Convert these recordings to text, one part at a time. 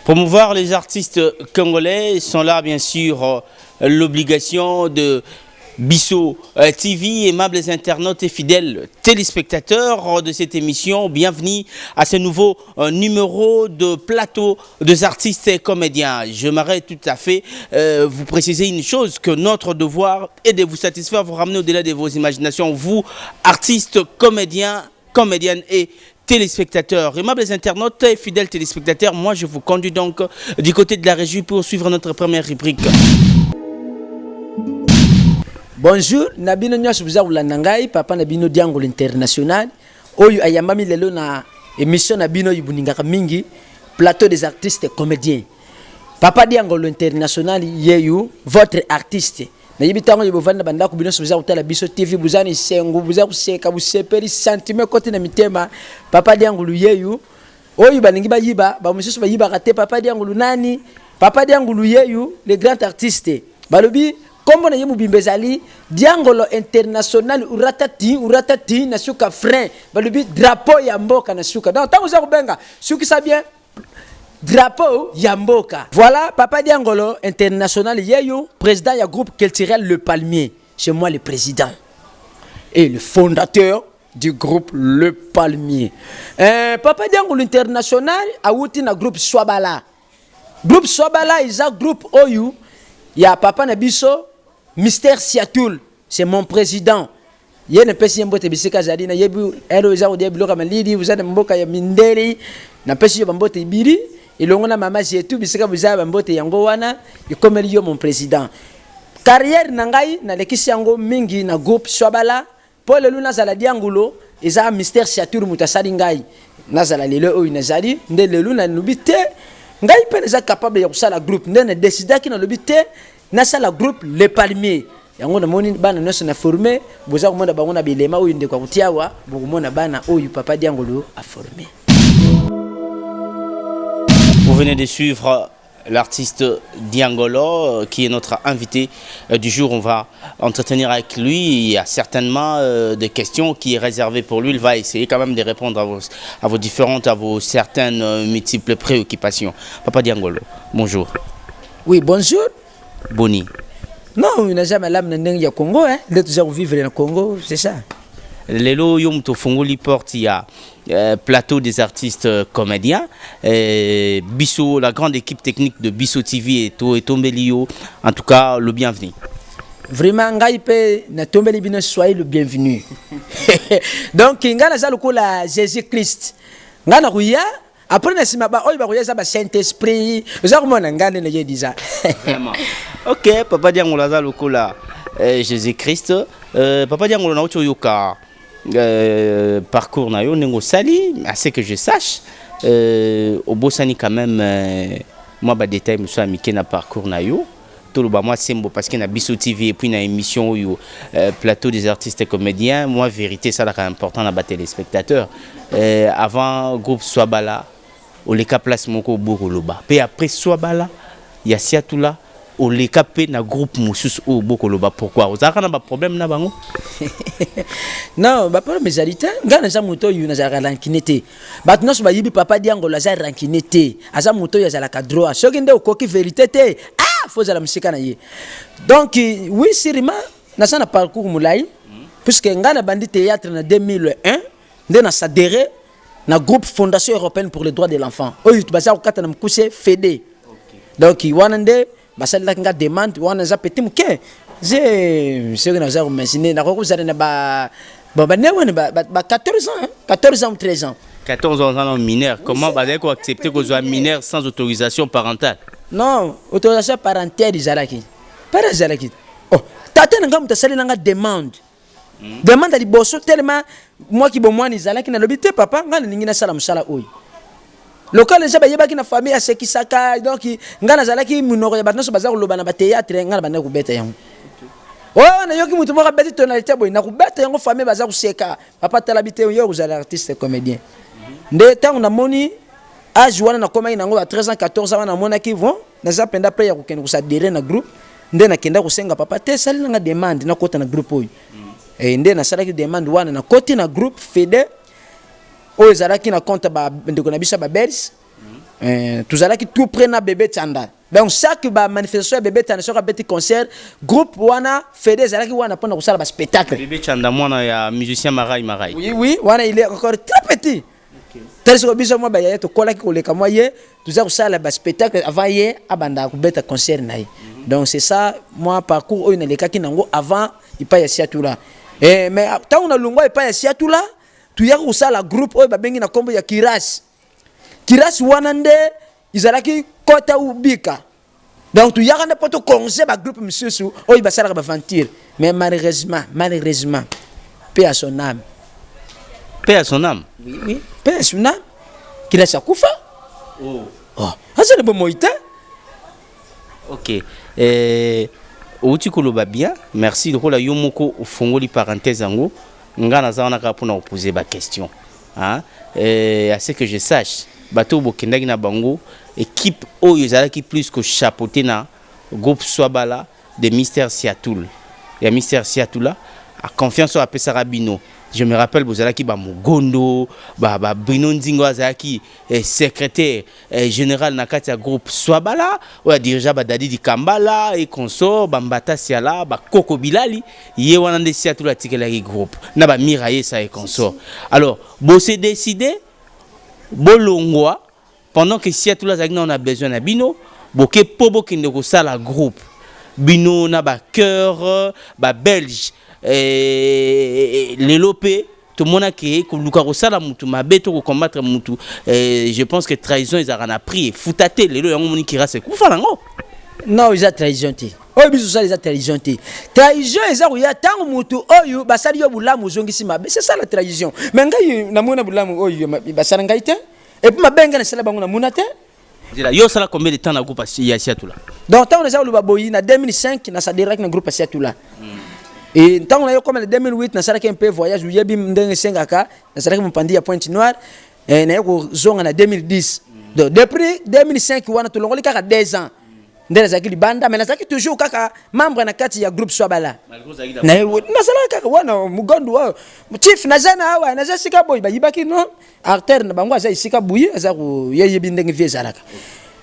Promouvoir les artistes congolais sont là, bien sûr, l'obligation de Bisso TV, aimables internautes et fidèles téléspectateurs de cette émission. Bienvenue à ce nouveau numéro de plateau des artistes et comédiens. Je m'arrête tout à fait vous préciser une chose, que notre devoir est de vous satisfaire, vous ramener au-delà de vos imaginations, vous, artistes, comédiens, comédiennes et téléspectateurs, aimables internautes et fidèles téléspectateurs. Moi, je vous conduis donc du côté de la régie pour suivre notre première rubrique. Bonjour, Nabino Nyos Nangai, papa Nabino Diango l'international. Oyu ayambami lelo na émission Nabino Yubuninga mingi, plateau des artistes et comédiens. Papa Diango l'international yeyu, votre artiste. Na yibitango yibovanda banda kubino subiza utala Bisso TV buzani sengu buza kuseka buseperi sentiment kote na mitema. Papa Diango yeyu, oyu baningi bayiba, ba mususu bayiba kate papa Diango nani? Papa Diango yeyu, le grand artiste. Balobi comme on a eu Bimbezali, Diangolo international, uratati, nasuka frein, balubi drapeau yamboka nasuka. Donc, tant vous avez benga, ceux qui savent bien, drapeau yamboka. Voilà, papa Diangolo international, yeyo, président du groupe culturel Le Palmier. C'est moi le président et le fondateur du groupe Le Palmier. Papa Diangolo international, a outi na groupe Swabala. Groupe Swabala, il y a groupe Oyu. Il y a papa Nabiso. Mystère Siatoul, c'est mon président. Il y a une personne qui est zali na yebu ero za ode bloka malidi uzana mboka ya minderi na pesi yo bambote ibiri ilongo na mama zetu bisika buza bambote yango wana ikomeli yo mon président. Carrière nangai na lekisi yango mingi na groupe Swabala Paul Luna zala diangulo eza Mystère Siatoul mutasali ngai nazala lelo oyo nazali nde lelo na nubite ngai pe neza capable ya kusala groupe nde na décider ki na lobite nasa la groupe Le Palmier yango na moni bana noso na formé boza ko mona bango na bilema oyo ndeko kutiawa boko mona bana oyo papa Diangolo a formé. Vous venez de suivre l'artiste Diangolo qui est notre invité du jour. On va entretenir avec lui. Il y a certainement des questions qui sont réservées pour lui. Il va essayer quand même de répondre à vos différentes, à vos certaines multiples préoccupations. Papa Diangolo, bonjour. Oui, bonjour. Boni. Non, il n'a jamais l'âme de Congo, hein. Il a toujours vivre au Congo, c'est ça. Lelo yom to fongoli porte, il y a plateau des artistes comédiens. Bisso, la grande équipe technique de Bisso TV et Tombelio. En tout cas, le bienvenu. Vraiment, Ngaïpe, na Tombelio, soyez le bienvenu. Donc, Ngana Zalokola Jésus-Christ. Ngana Rouya. Après, on a un Saint-Esprit. Vraiment. Ok, papa Diangolo Zalokola Jésus-Christ. Papa Diangolo na yoka parcours na yo nengo sali, à ce que je sache. Au Bossani quand même, moi ba détail me soit miké na parcours na yo. Moi c'est parce qu'il y a Bisso TV et puis une émission où plateau des artistes et comédiens. Moi vérité ça là important dans les téléspectateurs. Avant groupe Swabala au leka place moko bokoloba. Puis après Swabala il y a Siatoula au leka pe na groupe mususu au bokoloba. Pourquoi vous avez un problème na bango? Non, ba problème ezalita ngana za moto yu na za rankinete. Ba tnoso ba yibi papa Diangolo za rankinete. Aza moto ya za la cadro. Soki nde okoki vérité te. Faut la musique na ye. Donc oui, sirima na sana parcours moulay puisque ngana bandi théâtre na 2001 nde na s'adhérer na groupe Fondation européenne pour les droits de l'enfant. Oyo baza ko kata na mkuse FEDE. Donc wana nde basali la nga demande wana za petit mke. Je que na za imaginer na ko za na ba ne wana ba 14 ans, 14 ans ou 13 ans. 14 ans mineur. Comment baza ko accepter que soit mineur sans autorisation parentale? Non, autorisation parentale izalaki. Para izalaki. Oh, tata nga mutasali nga demande. Demande ali bosso tellement moi qui bon moi izalaki na lobité papa nga ningi na sala musala oyi. Local les jaba ki na famille asekisaka donc nga na zalaki munoko ya batnoso bazako loba na ba théâtre nga na bana ko beta yango. Oh na yoki mutu mo ka beti tonalité boy na ko beta yango famille bazako seka. Papa talabité yo uzala artiste comédien. Nde tango na moni âge wana na koma inango à 13 ans 14 ans na mona ki vont na za penda pe ya kokende kusadere na groupe nde na kenda kusenga papa te sali na demande na kota na groupe oyo nde na sala ki demande wana na koti na groupe FEDE oyo ezalaki na compte ba ndeko na biso ba Belge tozalaki tout près na bébé Tchanda. Donc chaque manifestation bébé Tchanda sur un petit concert groupe wana fait des alaki wana pendant ça le spectacle. Bébé Tchanda moi ya musicien Marai. Oui, wana il est encore très petit. Tel que biso moi ba ya to kolaki koleka moi ye tuza ça le spectacle avant ye abanda ko beta concert naï. Donc c'est ça moi parcours oyo na lekaki nango avant il pas ya siatula. Mais tant on a longwa il pas ya siatula tu ya ko ça la groupe oyo ba bengi na kombo ya Kiras. Kiras wanande izalaki kota ubika. Donc tu y a un poto conseil ba groupe monsieur sou oyo ba sala ba aventure mais malheureusement paix à son âme. Paix à son âme. Oui, paix à son âme. Kiras akufa. Oh, ça ne bon moïta. OK. Outi koloba bien. Merci de la yomoko fongoli parenthèse ngo ngana za on a pour poser ba question. Hein? À ce que je sache bateau bokendaki na bango équipe oyo ezalaki plus que chapeauté na groupe Swabala de Mister Siatoul. Ya Mister Siatoula a confiance à Pesara Bino. Je me rappelle bozalaki ba Mugondo, ba Bruno Nzingo azalaki secrétaire général na kati ya groupe Swabala, oya dirigeant ba Dadi di Kambala et consort Bambata Siala, ba Koko Bilali, ye wana nde Siatoula tikelaki groupe. Na ba Miraye ça et consort. Alors, bo s'est décidé bolongwa pendant que Siatoula zagna on a besoin na bino boke pobo kende ko sala groupe bino na ba cœur ba belge lelopé tout mona ke ko luka ko sala mutu mabe to ko combattre mutu je pense que trahison ils a pris futate lelo yango moni kira se kufa nango non ils a trahison te oyo biso ça les a trahison te trahison eza ko ya tango mutu oyo basali yo bulamu zongisi mabe c'est ça la trahison mais ngai na mona bulamu oyo basala ngai te et puis mabenga na sala bango na mona te yo sala combien de temps na groupe ya Siatoula donc tant on a eu le baboyi na 2005 na sa direct na groupe Siatoula et tant on a eu comme en 2008 na sala un peu voyage yebi ndenge sengaka na sala comme pandi ya Pointe Noire et na yo zonga na 2010 donc depuis 2005 wana to longoli kaka 2 ans ndela zaki libanda mais na zaki toujours kaka membre na kati ya groupe Swabala na sala kaka wana mugondo wa chief na zana awa na zasika boy ba yibaki no artère na bango za isika buyi za ko yebi ndenge vie zalaka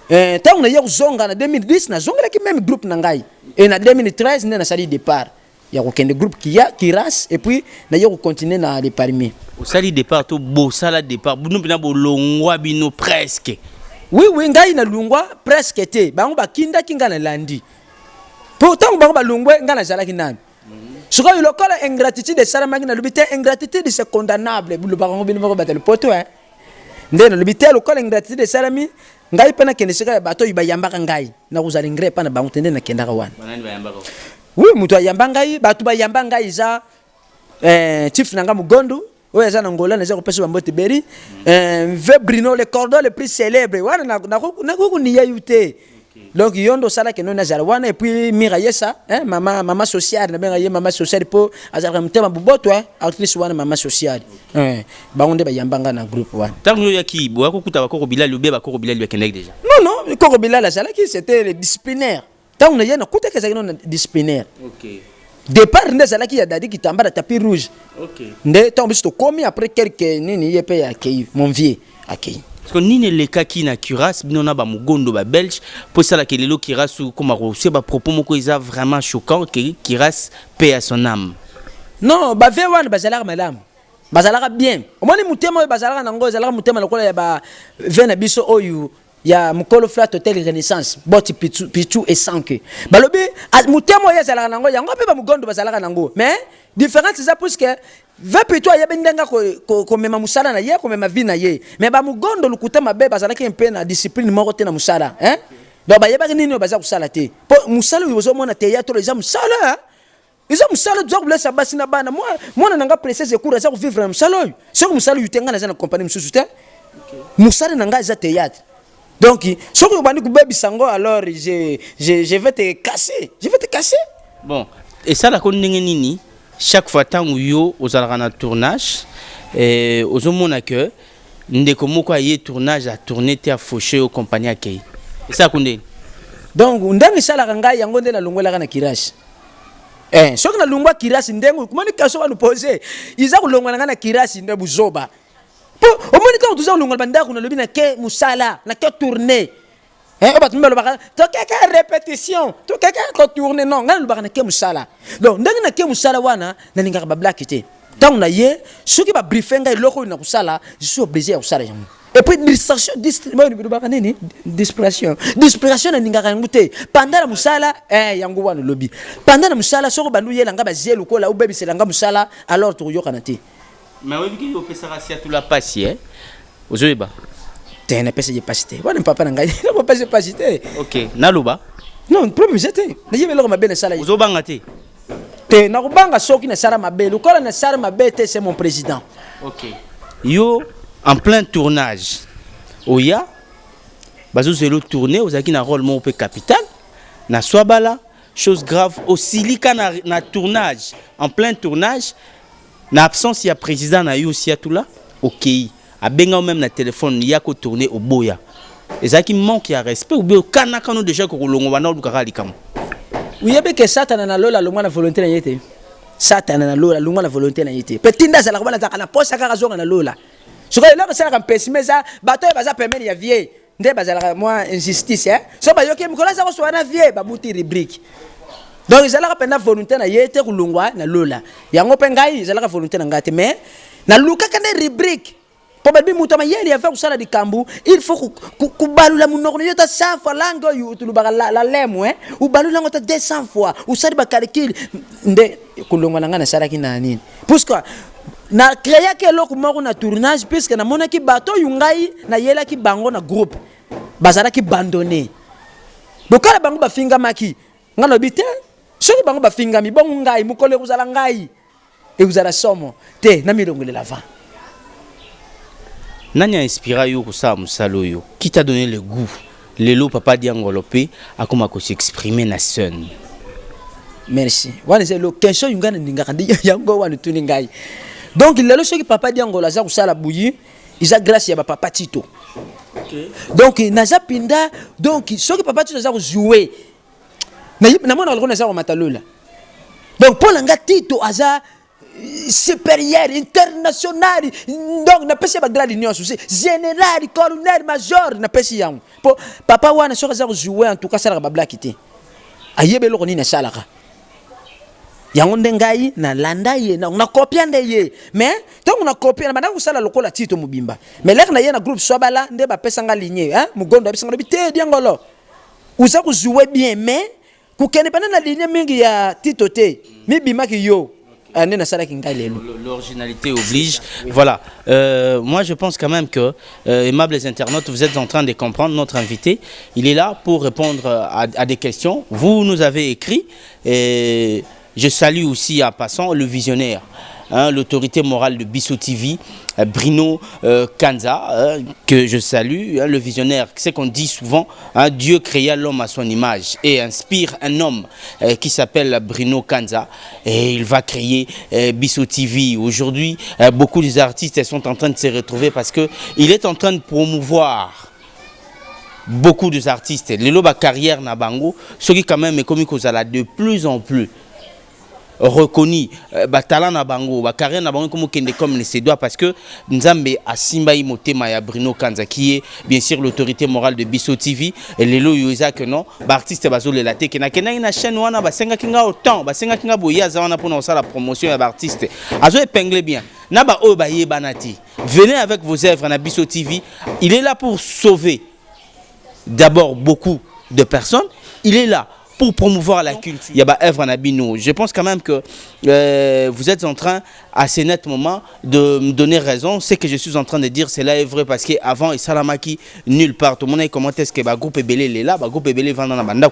tant on a eu zonga na 2010 na zonga ki même groupe na ngai et na 2013 na sali départ ya ko kende groupe Kiras et puis na yo continuer na les parmi au sali départ to bo sala départ bunu bina bo longwa bino presque. Oui, ngai na lungwa presque te. Bango ba kinda kinga na landi. Pourtant bango ba lungwe ngana zala kinani. Soka yo lokola ingratitude de sala magina lubite ingratitude c'est condamnable. Bu bango bino ba battle poto hein. Ndeno lubite lokola ingratitude de sala mi ngai pana kende sika bato yiba yambaka ngai. Na kuzala ingre pana bango tende na kenda ka wana. Banani ba yambaka. Oui, muto yamba ngai, bato ba yamba ngai za chief nanga mugondo. Oui, ça Angola, nous avons passé un botte berry. Ve Bruno le cordon le plus célèbre. Voilà, na ni yayute. Donc yondo sala que nous nazala wana et puis Miraye ça, hein, maman sociale, na benga maman sociale pour azala mtema buboto hein, actrice wana maman sociale. Ba onde ba yambanga na groupe wana. Tango yaki bo akukuta ba Koko Bilali ube ba Koko Bilali ba Kendek déjà. Non, Koko Bilali la sala qui c'était le disciplinaire. Tango na yana kuta que ça non disciplinaire. OK. Départ ndezala ki ya dadi ki tamba da tapis rouge. OK. Ndé tombe to komi après quelques nini yepe ya kei mon vieux akei. Parce que nini le cas qui na Kiras binona ba mugondo ba belge pour ça la que lelo Kiras ou comme a ba propos moko isa vraiment choquant que Kiras paie à son âme. Non, ba ve wana bazala malam. Bazala bien. Omoni mutema bazala nango bazala mutema lokola ya ba vena biso oyu ya mukolo flat hotel renaissance boti pichu et sanke balobi mutemo ya zala nango yango pe ba mugondo bazala nango mais différence ça parce que va plutôt ya bendenga ko mema musala na ye ko mema vina ye mais ba mugondo lukuta mabe bazala ki mpe na discipline moko te na musala hein donc ba yeba nini baza kusala te po musala yozo mona théâtre les musala ils ont musala doit blessa basina bana moi nanga princesse cour za ko vivre musala so musala yutenga na za na compagnie mususu te musala nanga za théâtre. Donc, si tu as dit sango, alors je vais te casser. Je vais te casser. Bon, et ça, la nini chaque fois que yo aux alrana tournage, aux hommes que ndeko moko aye tournage à tourner te à faucher aux compagnies à kei. Et ça konde. Donc, ndanga sala kanga yango nde na longola kana Kiras. Soki na longwa Kiras ndengo, comment ni kaso va nous poser? Ils ont longola kana Kiras nde buzoba. au moins quand tu as le banda on a le bien que musala na que tourner hein ba tumba le ba to que répétition to que tourner non ngana le ba na que musala donc ndenge na que musala wana na ninga ba black te tant na ye ce qui va briefer ngai loko na kusala je suis obligé à kusala yango et puis distraction na ninga ka ngute pendant la musala yango wana lobby pendant la musala soko bandu ye langa ba zelu ko la ubebi selanga musala alors to yoka na te mais oui qui au pesa rasia tout la passi hein ozoeba te na pesa je pasite wana papa na ngai na pesa pasite OK naluba non problème j'étais na yebe loko mabele sala ozobanga te te na kubanga soki na sala mabele ko na sala mabete c'est mon président OK yo en plein tournage oya bazo zelo tourner ozaki na rôle mon pe capital na swabala chose grave aussi lika na tournage en plein tournage na absence ya président na yo si atula OK abenga même na téléphone ya ko tourner au boya ezaki manque ya respect ou bien kana kano déjà ko longo wana lukaka likam uyebe ke satana na lola longwa na volonté na yete satana na lola longwa na volonté na yete petinda za la kubana taka na posa kaka zonga na lola soko elo ko sala ka pessimeza bato e baza pemeni ya vie nde bazala moi injustice hein so ba yoke mikola za ko swana vie ba buti rubrique donc ezalaka penda volonté na yete kulungwa na lola yango pe ngai ezalaka volonté na ngate mais na luka kana rubrique po babi muto ma yeli afa kusala di kambu il faut kubalula munoko yota 100 fois lango yu tulubaka la lemo hein ou balula ngota 200 fois ou sali ba calcul nde kulungwa na ngana sala kina nini pourquoi na créer que loko moko na tournage puisque na mona ki bato yungai na yela ki bango na groupe bazala ki abandonné bokala bango ba finga maki ngalo bité soki bango ba finga mi bongo ngai mukole kuzala ngai et vous allez somo te na milongole l'avant nani a inspiré yo ko sa musalo yo qui t'a donné le goût lelo papa diangolopé a comment ko s'exprimer na scène merci wana c'est le question yungana ndinga kandi yango wana tuni ngai donc lelo soki papa diangola za kusala buyi isa grâce ya papa Tito OK donc naza pinda donc soki papa Tito za jouer na mona ko na za ko matalola donc pour langa Tito aza supérieur international donc na pesi ba grade union souci général colonel major na pesi yango po papa wana soki za jouer en tout cas sala ba black té ayebe loko ni na salaka yango ndengai na landa ye na copie ndeye mais donc na copie na bana kusala lokola Tito mobimba mais lek na ye na groupe swabala nde ba pesanga ligne hein mugondo abisanga bité diangolo uza ku jouer bien mais ku kene bana na ligne mingi ya Tito te mi bima ki yo l'originalité oblige. Voilà. Moi, je pense quand même que, aimables internautes, vous êtes en train de comprendre notre invité. Il est là pour répondre à des questions. Vous nous avez écrit. Et je salue aussi en passant le visionnaire, hein, l'autorité morale de Bissau TV, Bruno Kanza, que je salue, hein, le visionnaire. C'est qu'on dit souvent, hein, Dieu créa l'homme à son image et inspire un homme qui s'appelle Bruno Kanza, et il va créer Bissau TV. Aujourd'hui, beaucoup des artistes sont en train de se retrouver parce qu'il est en train de promouvoir beaucoup des artistes. Les loba carrière na bango, ce qui quand même est comme de plus en plus reconnu talent na bango ba carrière na bango comme ne se doit parce que Nzambe asimba imotema ya Bruno Kanza qui est bien sûr l'autorité morale de Bissau TV et lelo yoza que non ba artiste bazo le laté na na chaîne wana ba senga kinga autant ba senga kinga boya za wana pour la promotion ya ba artiste azo épingler bien na ba o ba yebanati venez avec vos œuvres na Bissau TV. Il est là pour sauver d'abord beaucoup de personnes, il est là pour promouvoir la culture. Il y a œuvre en abino. Je pense quand même que vous êtes en train, à ce net moment, de me donner raison. Ce que je suis en train de dire, c'est là est vrai parce qu'avant, il Salamaki nulle part. Tout le monde a commenté ce que le groupe Ebele est là. Le groupe Ebele vend dans la bande.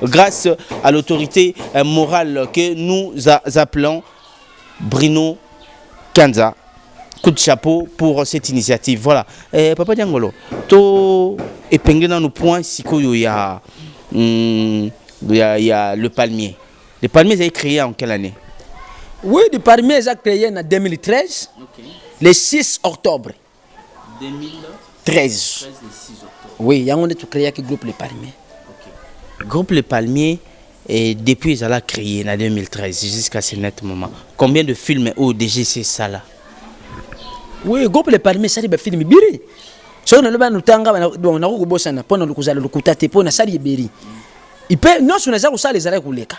Grâce à l'autorité morale que nous appelons Bruno Kanza. Coup de chapeau pour cette initiative. Voilà. Papa Diangolo, to épinglé dans nos points, si il y a le palmier. Le palmier est créé en quelle année? Oui, le palmier est créé en 2013, okay. Le 6 octobre. 2013. Le 6 octobre. Oui, il y a un créé le groupe Le Palmier. Okay. Groupe Le Palmier, et depuis ils ont créé en 2013 jusqu'à ce net moment. Combien de films au DGC ça là? Oui, groupe les palmiers ça ba film biri. So na loba nutanga bon na ko bossa na pona lukuzala lukutate pona sali biri. Ipe non so na za ko sala ezala kuleka.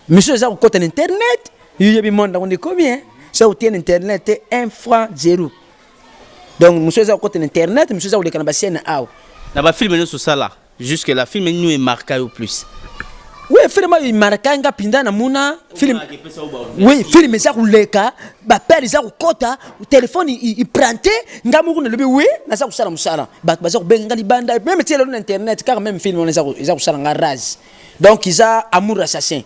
Monsieur za ko kota internet, yebi monde on est combien? Ça ou tient internet 1 franc 0. Donc monsieur za ko kota internet, monsieur za ko leka na ba scène aw. Na ba film no so sala. Jusque la film nous est marqué au plus. Oui, film il marque nga pinda na muna film. Oui, film ça kuleka, ba père ça kota, téléphone il prendait, nga mu na lebi oui, na ça kusala musala. Ba za ko benga libanda, même tielo na internet car même film on ça kusala nga raz. Donc ils a amour assassin.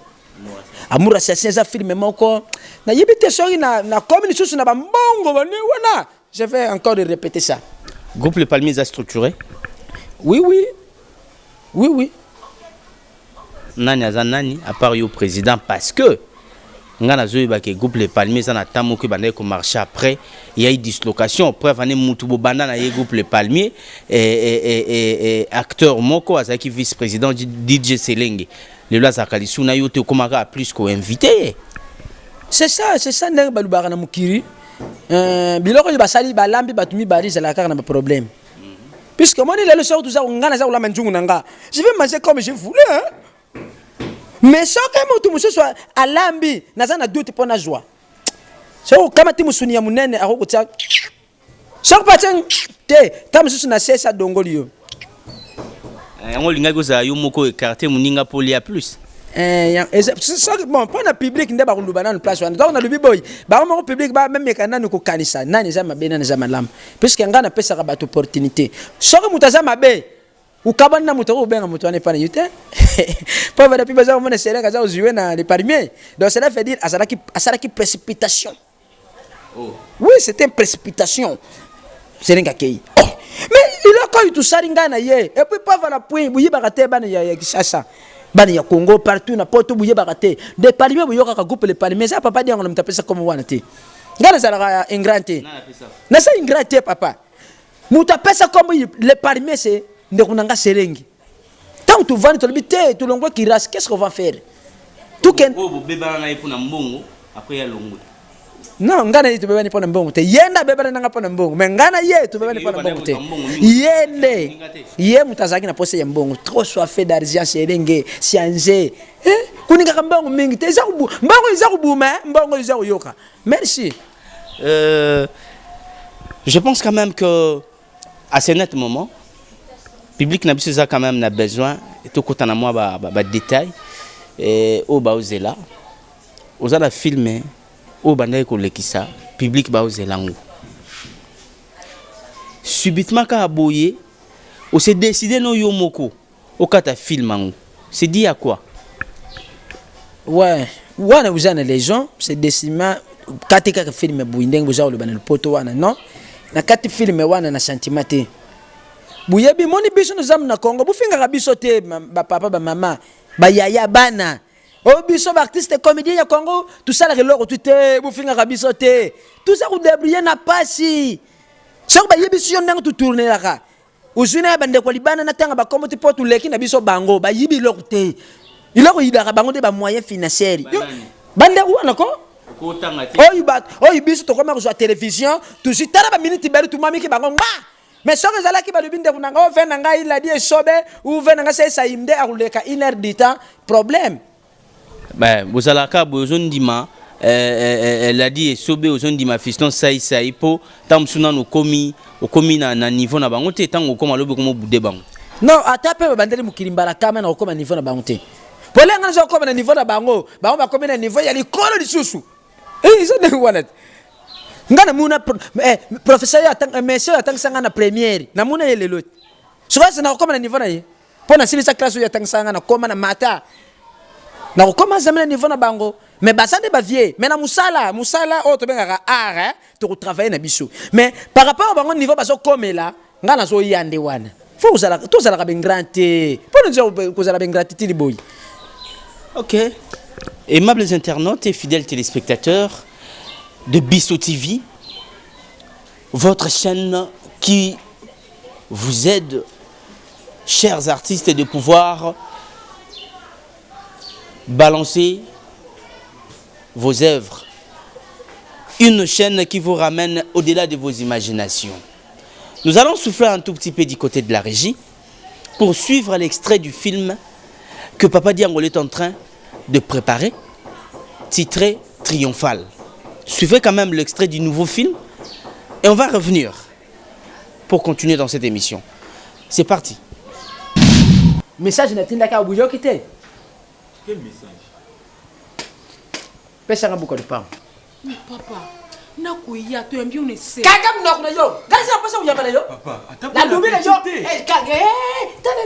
Amour assassin ça film moko. Na yebite sori na comme ni susu na ba mbongo bani wana. Je vais encore répéter ça. Groupe Les Palmiers a structuré. Oui. Nani aza nani à part yo président parce que ngana zo ba ke groupe Les Palmiers ça na tamo que banda ko marcher après il y a eu dislocation preuve ane mutu bo banda na ye groupe Les Palmiers et acteur moko azaki vice-président DJ Selenge le la zakalisu na yo te komaka plus ko invité. C'est ça ndenge balubaka na mukiri biloko yo basali balambi batumi bari za la kaka na problème. Puisque moi, les leçons, tout ça, on a la manjou nanga. Je vais manger comme je voulais. Hein? Mais ça, quand tout monsieur soit à l'ambi, n'a pas doute pour la joie. Ça, quand tu me souviens, mon nez, à Rokotia. Ça, pas te, quand monsieur n'a cessé à Dongolio. On l'a dit que Yomoko écarté, mon ninga polia plus. Bon, pour le public, on a une place. Donc, on a le boy. Le public, même les canaux, nous connaissons ça. Nani zama bena zama lam. Puisque on a pesa rabat opportunité. Soko mutazama be. Ou kabana mutaro benga mutane pas yute. Pas vrai depuis bazar on est serré kaza ozué na les palmiers. Donc cela veut dire asala qui précipitation. Oh. Oui, c'était une précipitation. C'est un kei. Mais il a quand tout ça ringana yé. Et puis pas voilà point, buyi bagate bana ya kisasa. Bani ya Congo partout na poto buye bakate des palmiers buyo ka groupe Les Palmiers ça papa diango mtape ça comme wana te ngana za ingranté na ça ingranté papa mutape ça comme Les Palmiers c'est ndekunanga serengi tant tu vends tu lebité tu longo kiras qu'est-ce qu'on va faire tout ken oh beba na ipo na mbongo après ya longo non ngana yitu beba ni pona mbongo te yenda beba na ngapa na mbongo mais ngana ye tu beba ni pona mbongo te yende ye mutazaki na pose ya mbongo trop soifé d'argent serenge sianze kuninga mbongo mingi te zakubu mbongo izakubuma mbongo izakuyoka merci je pense quand même que à ce net moment public na biso ça quand même n'a besoin to kotana moi ba détail et au baozela ozala filmer au bandai kolekisa public baozelango subitement ka aboye on s'est décidé no yomoko au kata filmango c'est dit à quoi ouais wana uzana les gens c'est déciment katika film buindeng buzao le banal poto wana non na kati film wana na sentiment te buyebi moni biso no zam na Congo bufinga ka biso te ba papa ba mama ba yaya bana oh biso ba artiste comédien ya Congo tout ça la reloko tout te bufinga ka biso te tout ça ko débrouiller na pasi so ba yebi si on tout tourner la ka uzuna bande ko libana na tanga ba komo te poto leki na biso bango ba yibi loko te iloko yidaka bango de ba moyen financier bande wana ko oh biso to koma ko sur télévision tout si tala ba minute bari tout mami ki bango mais ce que zala ki ba lubinde kunanga o vena nga il a dit sobe ou vena nga sai saimde a kuleka 1 heure du temps problème ben vous allez ka besoin dima elle a dit sobe besoin dima fiston sai po tamsuna no komi o komi na niveau na bango te tango koma lobe komo bude bango non atape bandeli mukilimbala kama na okoma niveau na bango te polenga zo koma na niveau na bango ba komi na niveau ya likolo lisusu ils ont wana ngana muna professeur ya tang monsieur ya tang sanga na première na muna yele lot so ça na koma na niveau na ye pona silisa classe ya tang sanga na koma na mata na koma zamena niveau na bango mais basande ba vieux mais na musala o to benga art to travailler na biso mais par rapport à bango niveau baso komela ngana zo yande wana faut uzala to uzala ka bengrante pona zo ko uzala bengrante tili boy. OK. Aimables internautes et fidèles téléspectateurs de Bisso TV, votre chaîne qui vous aide, chers artistes, de pouvoir balancer vos œuvres Une chaîne qui vous ramène au-delà de vos imaginations. Nous allons souffler un tout petit peu du côté de la régie pour suivre l'extrait du film que Papa Diangolo est en train de préparer, titré Triomphal. Suivez quand même l'extrait du nouveau film et on va revenir pour continuer dans cette émission. C'est parti. Message n'atteindra bouillon qui était. Quel message? Pesa nga buka de pam. Mais papa, nakuya tu aimes bien ne sait. Kaka mnok na yo. Gaza pesa uyamba na yo. Papa, attends. La double na yo. Kage.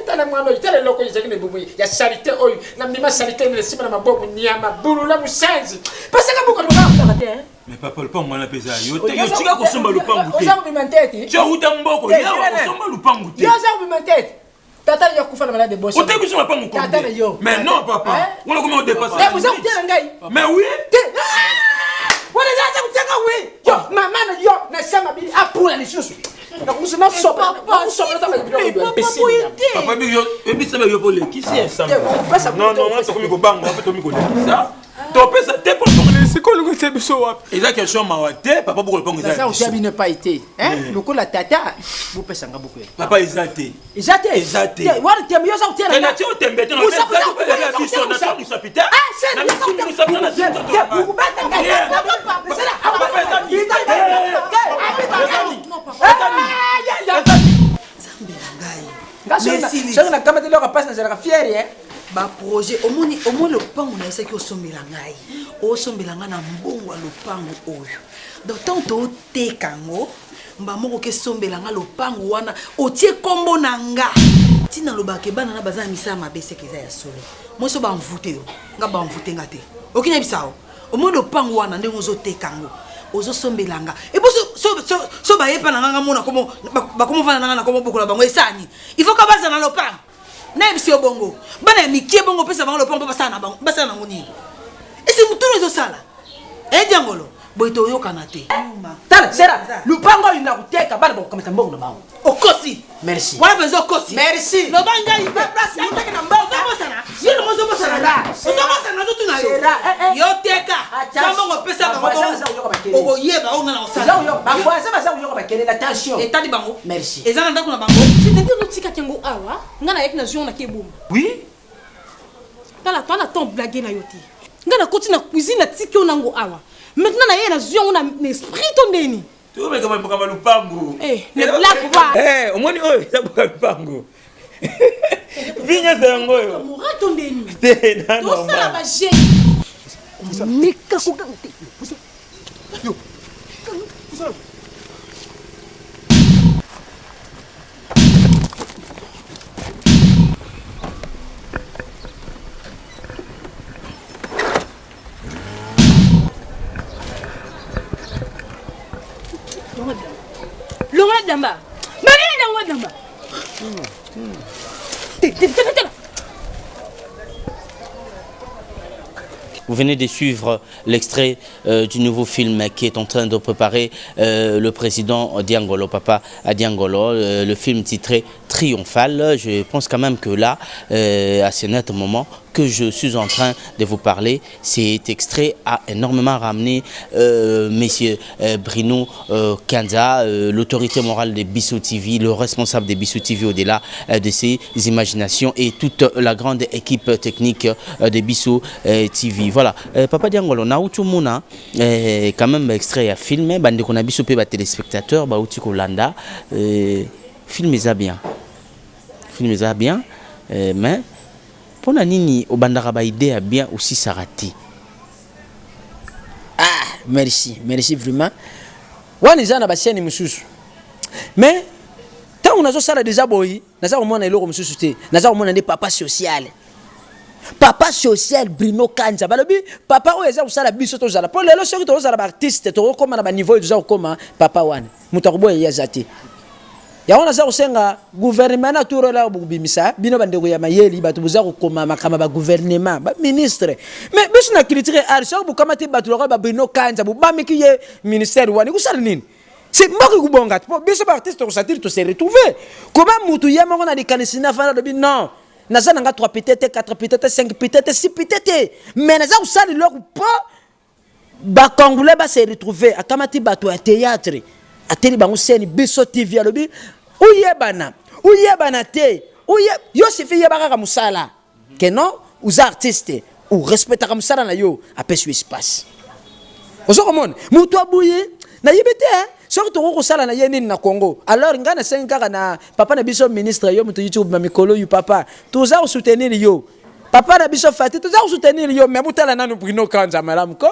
Tana mwana tana loko yizakine bubu. Ya salite oy. Na mima salite ne sima na mabobu nyama bulu la musanzi. Pesa nga buka de pam ta te. Mais papa, le pan mwana pesa yo. Yo tika ko somba le pan goûter. Oza bimantete. Tu uta mboko, ya ko somba le pan goûter. Yo za bimantete. Tata ya kufa na malade boss. Ote biso ma pan goûter. Tata na yo. Mais non papa. On a comment dépasser? Eh, vous avez dit ngai. Mais oui. Wana zaza kutaka we. Yo, mama na yo na sema bili apula ni susu. Na kusema sopa. Papa, Papa, yo, ebi sabe yo pour le qui c'est ça? Non, non, on a comme ko bango, on peut ko ça. To pesa te pour le c'est quoi le côté biso wapi? Et là question mawate, papa beaucoup le pango ça. Ça aussi n'a pas été. Hein? Le coup la tata, vous pesa nga beaucoup. Papa exaté. Exaté. Wana tembe yo sa utela. Na tio tembe te na biso na ta musapita. Ah, c'est na musapita na sito. Vous battez ba projet omoni lopango na esaki osombela ngai osombela nga na mbongo ya lopango oyo donc tant toteka ngo mba moko ke sombela nga lopango wana otie kombo na nga tina lobake bana na bazana misala mabe seke eza ya solo moso ba mvute yo nga ba mvute nga te okinya bisao omoni lopango wana ndenge ozoteka ngo ozosombela nga ebo so ba yepa na nga mona komo bakomo vana na nga na komo bokola bango esani il faut ka bazana lopango na ebisi obongo bana mikie bongo pesa bango lopango basana ngoni esi mutuno zo sala Diangolo boito yokana te tala sera lupango ina kuteka bana bakometa mbongo na bango okosi merci wala bezo kosi merci lo banga ibe place yoteka na mbongo bosana yelo mozo bosana zo tuna yo teka mbongo pesa bango oko yeba onga na osala ba voisin ba za uyoka bakele la tension etadi bango merci ezana ndako na bango c'est-à-dire notika kengo awa ngana yek na zion na kebum Oui. tala tala ton blaguer na yoti ngana koti na cuisine na tikio nango awa maintenant na ye na zion na esprit ton deni Tu veux comment pour le pango? ne blague pas Au moins oh, ça pour le pango. Vigne zango yo. moura ton deni C'est non to sala normal. ba je mika ko gante yo Longa damba. Maria damba. Vous venez de suivre l'extrait du nouveau film qui est en train de préparer le président Diangolo, Papa Diangolo, le film titré Triomphal. Je pense quand même que là, à ce net moment que je suis en train de vous parler, cet extrait a énormément ramené Monsieur Bruno Kanza, l'autorité morale de Bissou TV, le responsable de Bissou TV au-delà de ses imaginations et toute la grande équipe technique de Bissou TV. Voilà, Papa Diangolo, na utu muna quand même extrait à filmer, bande qu'on a Bissou pe ba téléspectateurs, ba uti ko landa, film est bien. Film est bien, mais pour la nini au bandara ba idée a bien aussi sarati. Ah, merci vraiment. Wani zana ba chaîne mususu. Mais tant on a zo sala déjà boyi, naza au moins eloko mususu te. Naza au moins des papa social. Papa social Bruno Kanza. Balobi papa o eza usala biso to zala. Pour lelo soki to zala ba artiste to koma na ba niveau to zala koma papa wana. Mutakubo ya zati. Ya wana za kusenga gouvernement na turo la bubimisa bino bandeko ya mayeli batu buza kokoma makama ba gouvernement ba ministre mais biso na critique arso bu kama te batu ba Bruno Kanza bu ba miki ye ministère wani kusala nini c'est moko kubonga po biso ba artiste ko satire to se retrouver comment mutu ya moko na dikanisina fana do bi non naza nanga 3 peut-être 4 peut-être 5 peut-être 6 peut-être mais naza kusala loko po ba congolais ba se retrouver akamati bato ya théâtre ateli bango scène biso TV alobi uyebana te yo sifi yebaka ka musala que non uza artiste ou respectaka musala na yo apesi espace ozokomona mutu abuye na yebete soki tokokosala na ye nini na Congo alors nga na sengi kaka na papa na biso ministre yo mutu YouTube na mikolo yu papa toza soutenir yo papa na biso fati toza soutenir yo mais mutala nanu Bruno Kanza malamu ko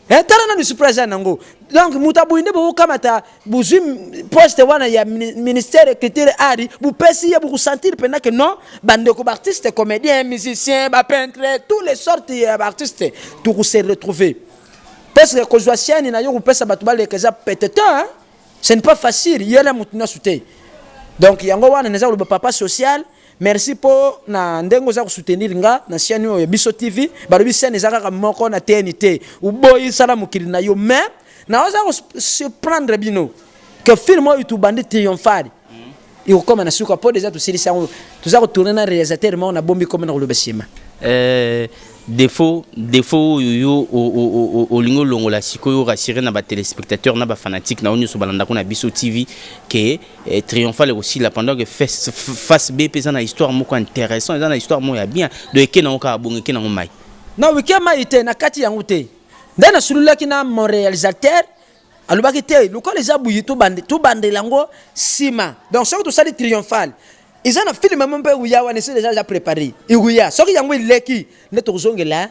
tala nanu surprise nango donc mutu abuinde bo kamata buzui poste wana ya ministère culture art bu pesi ya bu sentir pendant que non bande ko artiste comédien musicien ba peintre tous les sortes d'artistes tout se retrouver. Parce que quand je vois na yo pesa batuba le kaza peut-être ce n'est pas facile yela mutuna souté donc yango wana neza le papa social merci pour na ndengo za soutenir nga na chaîne yo Biso TV balobi chaîne za ka moko na TNT u boyi sala mukiri na yo mais na oza surprendre bino que film yo tu bandit triomphal et comme na suka po déjà tu silisa tu za retourner na réalisateur mo na bombi comme na le besima défaut yo au lingo longo la sikoyo rassurer na ba téléspectateurs na ba fanatiques na onyo so balanda ko na Biso TV que triomphal aussi la pendant que face B pesa na histoire moko intéressant na histoire mo ya bien de ke na oka bonge ke na mai na weekend mai te na kati yango te ndana sulula kina mon réalisateur alobaki te luko les abuyi to bande lango sima donc ce que tout ça dit triomphal ils ont un film même peu où il y a on est déjà préparé il y a ce qui yango leki ne tozonge la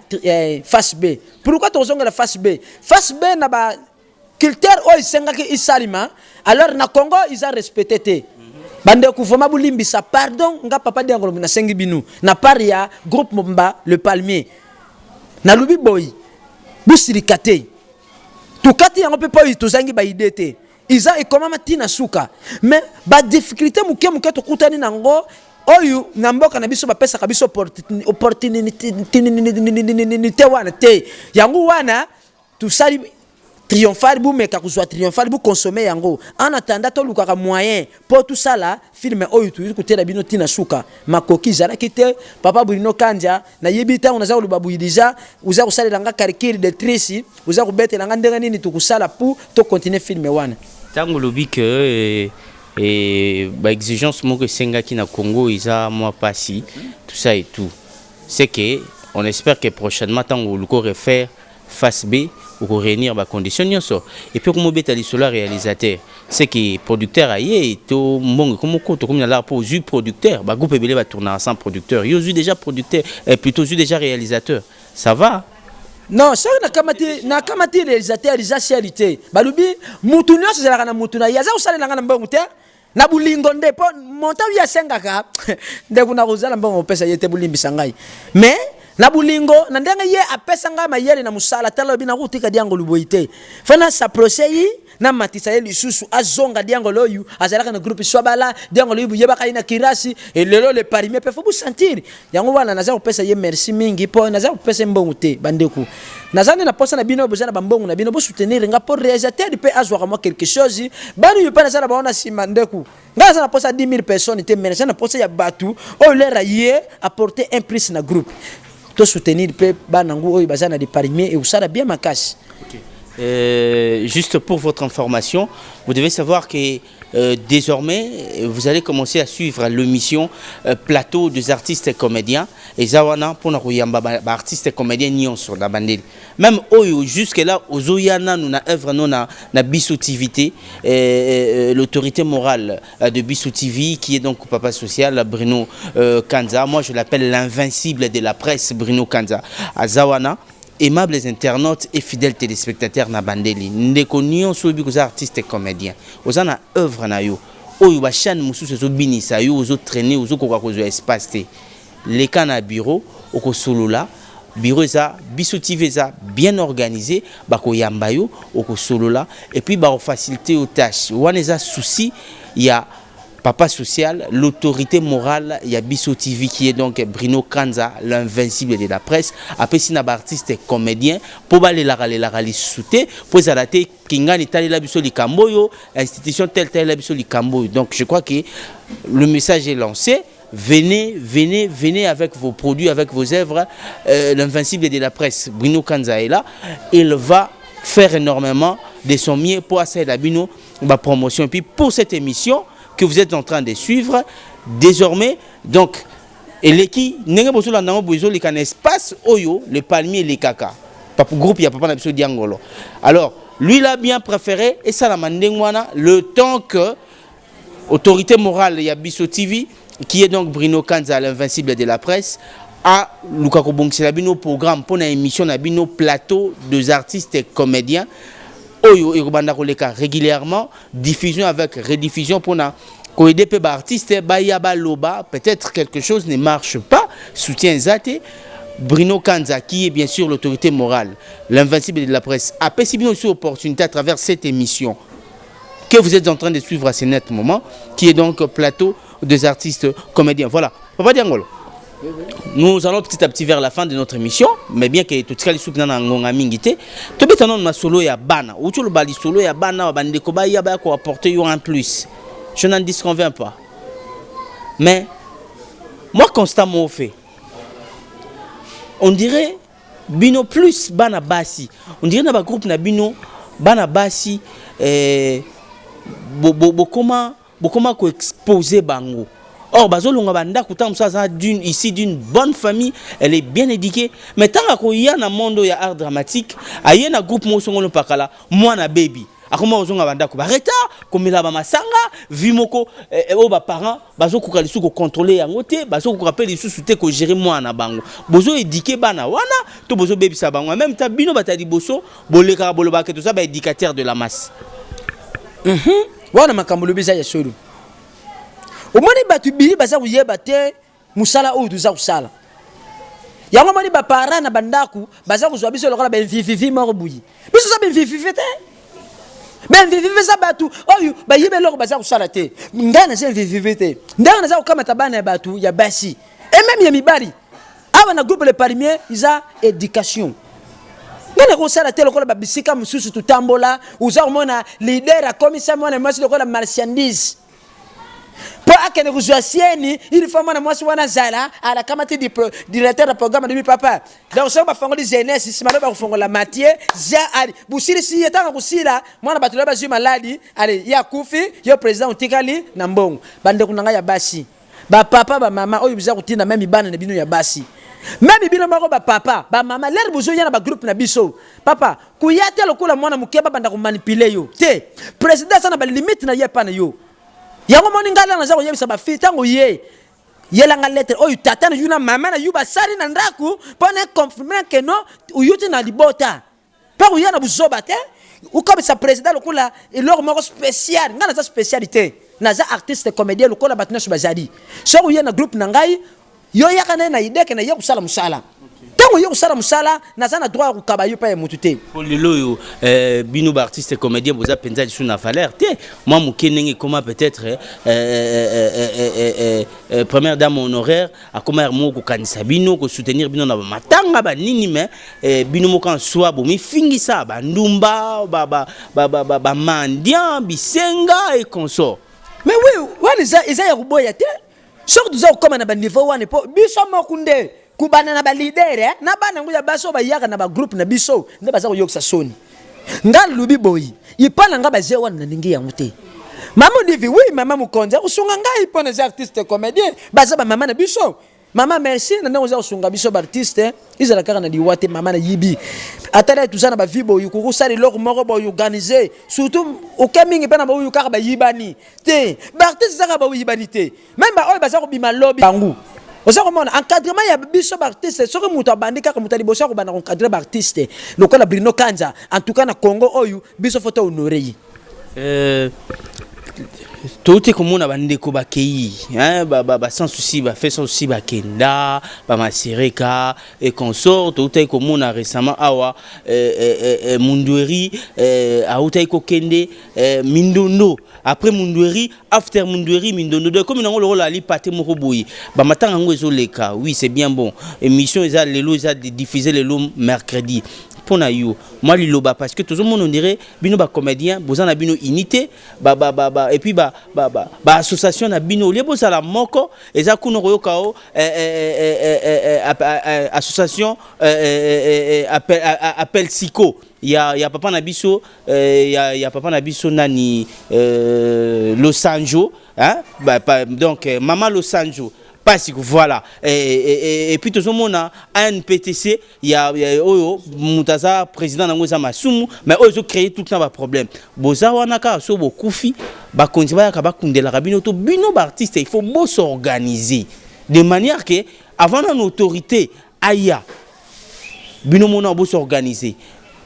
face B pourquoi tozonge la face B na ba culture o isenga ki isalima alors na Congo ils ont respecté te bande ko voma bulimbi sa pardon nga papa diangolo na sengi binu na paria groupe Momba le Palmier na lubi boy busirikate tukati yango pe po tozangi ba idée te Iza et comment matina suka mais ba difficulté muke to kutani nango oyu namboka na biso ba pesa kabiso opportunité wana te yango wana tu sali triomphal bu meka kuzwa triomphal bu consommer yango en attendant to lukaka moyen pour tout ça là film oyu tu kutela bino tina suka makoki zara kite papa Bruno Kanza na yebita unaza lubabu déjà uza kusala nga calcul de trisi uza kubetela nga ndenge nini tukusala pour to continuer film wana tango lobi que ba exigence moko senga ki na Congo isa moi passi tout ça et tout c'est que on espère que prochainement tango luko refaire face B ou réunir ba conditions nyonso et puis comme betali solo réalisateur c'est que producteur aye to mbongo comme ko to comme là pour ju producteur ba groupe belé va tourner ensemble producteur yo ju déjà producteur et plutôt ju déjà réalisateur ça va. Non, ça na kamati réalisateur isa charité. Balubi mutu nyonso zela kana mutu na yaza usale ngana mbongo te. Na bulingo nde po monta ya sengaka. Nde kuna kuzala mbongo pesa yete bulimbi sangai. Mais na bulingo na ndenge ye apesa nga mayele na musala talobi na kutika diango luboite. Fana sa procès na matisa ye lisusu azonga diango loyu azalaka na groupe swabala diango loyu yebaka ina kirasi et lelo le parime pe faut vous sentir yango wana naza kopesa ye merci mingi po naza kopesa mbongo te bandeko nazani na posa na bino bozana bambongo na bino bo soutenir nga pour réalisateur pe azwa moi quelque chose bani yo pa nazana baona sima ndeko nga nazana posa 10 000 personnes te mais nazana posa ya batu o lera ye apporter un prix na groupe to soutenir pe banangu oyo bazana de parime et usara bien makasi. Juste pour votre information, vous devez savoir que désormais, vous allez commencer à suivre l'émission Plateau des artistes et comédiens. Et Zawana, pour nous artistes et comédiens, n'y sur la bandelle. Même jusque-là, aux Oyana, nous avons œuvre, nous avons Biso TV, l'autorité morale de Biso TV, qui est donc papa social, Bruno Kanza. Moi, je l'appelle l'invincible de la presse, Bruno Kanza. À Zawana. Aimables internautes et fidèles téléspectateurs na bandeli ndeko nyonso bi ko artistes et comédiens ozana œuvre na yo oyo ba chaîne mususu zo binisa yo zo traîner ozo koka ko zo espace te les kana bureau oko solola bureau za Biso TV za bien organisé ba ko yamba yo oko solola et puis ba faciliter aux tâches wana za souci il y a papa social, l'autorité morale, il y a Biso TV qui est donc Bruno Kanza, l'invincible de la presse. Après, si un artiste et comédien, pour aller la souté, pour s'adapter, Kingani tali la Biso Likamboyo, institution telle la Biso Likamboyo. Donc, je crois que le message est lancé. Venez avec vos produits, avec vos œuvres. L'invincible de la presse, Bruno Kanza est là. Il va faire énormément de son mieux pour essayer la bino ma promotion. Et puis pour cette émission que vous êtes en train de suivre, désormais, donc, et l'équipe, n'est pas besoin d'un espace, oyo, le palmier et les caca. Groupe, il y a pas de Diangolo. Alors, lui, il a bien préféré, et ça, la mandengwana, le temps que autorité morale, il y a Bisso TV, qui est donc Bruno Kanza, l'invincible de la presse, à Lukaku Bongsi, la programme pour une émission, la plateau des artistes et comédiens, oyo, et régulièrement, diffusion avec rediffusion pour na. Quand il y a des artistes, peut-être quelque chose ne marche pas, soutien Zate. Bruno Kanza, qui est bien sûr l'autorité morale, l'invincible de la presse, a possible aussi l'opportunité à travers cette émission que vous êtes en train de suivre à ce net moment, qui est donc plateau des artistes comédiens. Voilà. Papa Diangolo. Nous allons petit à petit vers la fin de notre émission, mais bien que tout ce qui est en ngonga mingité, tout le temps na solo ya bana, ou tout le bali solo ya bana, bande ko ba ya ba ko apporter en plus. Je n'en disconviens pas. Mais moi constamment au fait. On dirait bino plus bana basi. On dirait dans groupe na bino bana basi comment ko exposer bango. Or bazolonga banda kutam ça d'une bonne famille, elle est bien éduquée, mais tant que y a na monde ya art dramatique, aye na groupe mo songo pakala, moi na baby. Akoma ozonga banda ko bareta komela ba masanga vimoko o ba parents bazo ko kalisu ko contrôler yango te bazo ko rappeler lisusu te ko gérer moi na bango bozo éduquer bana wana to bozo baby sa bango même ta bino batadi boso boleka boloba ke to ça ba éducateur de la masse wana makambo bisa ya solo omoni batu bili baza kuyeba te musala oyo tuza kusala yango moni ba parents na bandaku baza kuzwa biso lokola ba vivi moko buyi biso sa ben vivi te ben vivi za batu oyo ba yebe loko baza kusala te ngana se vivi te ndana za kukamata bana ya batu ya basi et même ya mibali aba na groupe le palmier isa éducation ngana ko sala te lokola ba bisika mususu tutambola uza kumona leader a komisa mwana mwasi lokola marchandise pour akene kuzwa sieni il faut mwana mwasi wana zala ala kama te directeur de programme de papa donc ça ba fongoli jeunesse simalo ba kufongola Mathieu za ali busiri si yetanga kusila mwana batula ba zuma maladi ale ya kufi yo président utikali na mbongo bande kunanga ya basi ba papa ba mama oyo biza kutina même bana na bino ya basi même bino mako ba papa ba mama l'air buzo yana ba groupe na biso papa kuyate lokula mwana mukeba banda ku manipuler yo te président sana ba limite na ye pana yo yango moni ngala na zako yebisa ba fi tango ye yelanga lettre oyo tata na yuna mama na yuba sari na ndaku pone confirmer que non uyuti na libota pa uyana buzoba te ukabisa président lokula eloko moko spécial ngana za spécialité na za artiste comédien lokola batna subazadi so uyana groupe na ngai yo yakana na idée que na yekusala musala tango yekusala musala na za na droit kukaba yo pa mutute pour lelo bino ba artiste comédien boza penza disu na valeur te moi mukenenge comment peut-être première dame honoraire a comment mo ko kanisa bino ko soutenir bino na matanga ba nini mais bino mo kan swa bo mi fingisa ba ndumba ba mandian bisenga et consort mais oui wani za ya kuboya te so tuza koma na ba niveau wane po biso makunde kubana na ba leader na bana nguya baso ba yaka na ba groupe na biso nde baza ko yoksa soni ngal lubi boy ipana nga ba zewa na ningi ya mute mama ndivi oui mama mukonza usunga ngai pona za artiste comédien baza ba mama na biso mama merci na ndoza usunga biso ba artiste izala kaka na liwate mama na yibi atala tuzana ba vibo yukuku sali loko moko ba organiser surtout au camping pena ba yukaka ba yibani te ba artiste zaka ba yibani te même ba oy baza ko bima lobby bangu oza komona encadrement ya biso ba artiste soki muto abandi kaka muto liboso ko bana encadrer ba artiste lokola Bruno Kanza en tout cas na Congo oyo biso photo honoré tout est comme on a bandé ko bakei hein ba sans souci ba fait sans souci ba kenda ba masereka et consort tout est comme on a récemment awa Mundweri autai ko kende Mindondo après Mundweri after Mundweri Mindondo comme on le rôle ali paté moko boyi ba matanga ngo ezoleka oui c'est bien bon émission eza lelo eza diffuser lelo mercredi pour yo moi liloba parce que tout le monde on dirait bino ba comédien bozana bino unité et puis association na bino liebo ça la moko eza kuno koyoka o association appel Siko. Il y a papa Nabiso, il y a papa Nabiso nani Los Angeles, hein? Donc maman Los Angeles. Voilà. Et puis tout le monde a NPTC, il y a Moutaza président de Masumu, mais ils ont créé tout le temps un problème. Boza wanaka so bo kufi ba konziba ka ba kundela kabino to bino ba artiste, il faut s'organiser de manière que avant une autorité aya bino mona bo s'organiser.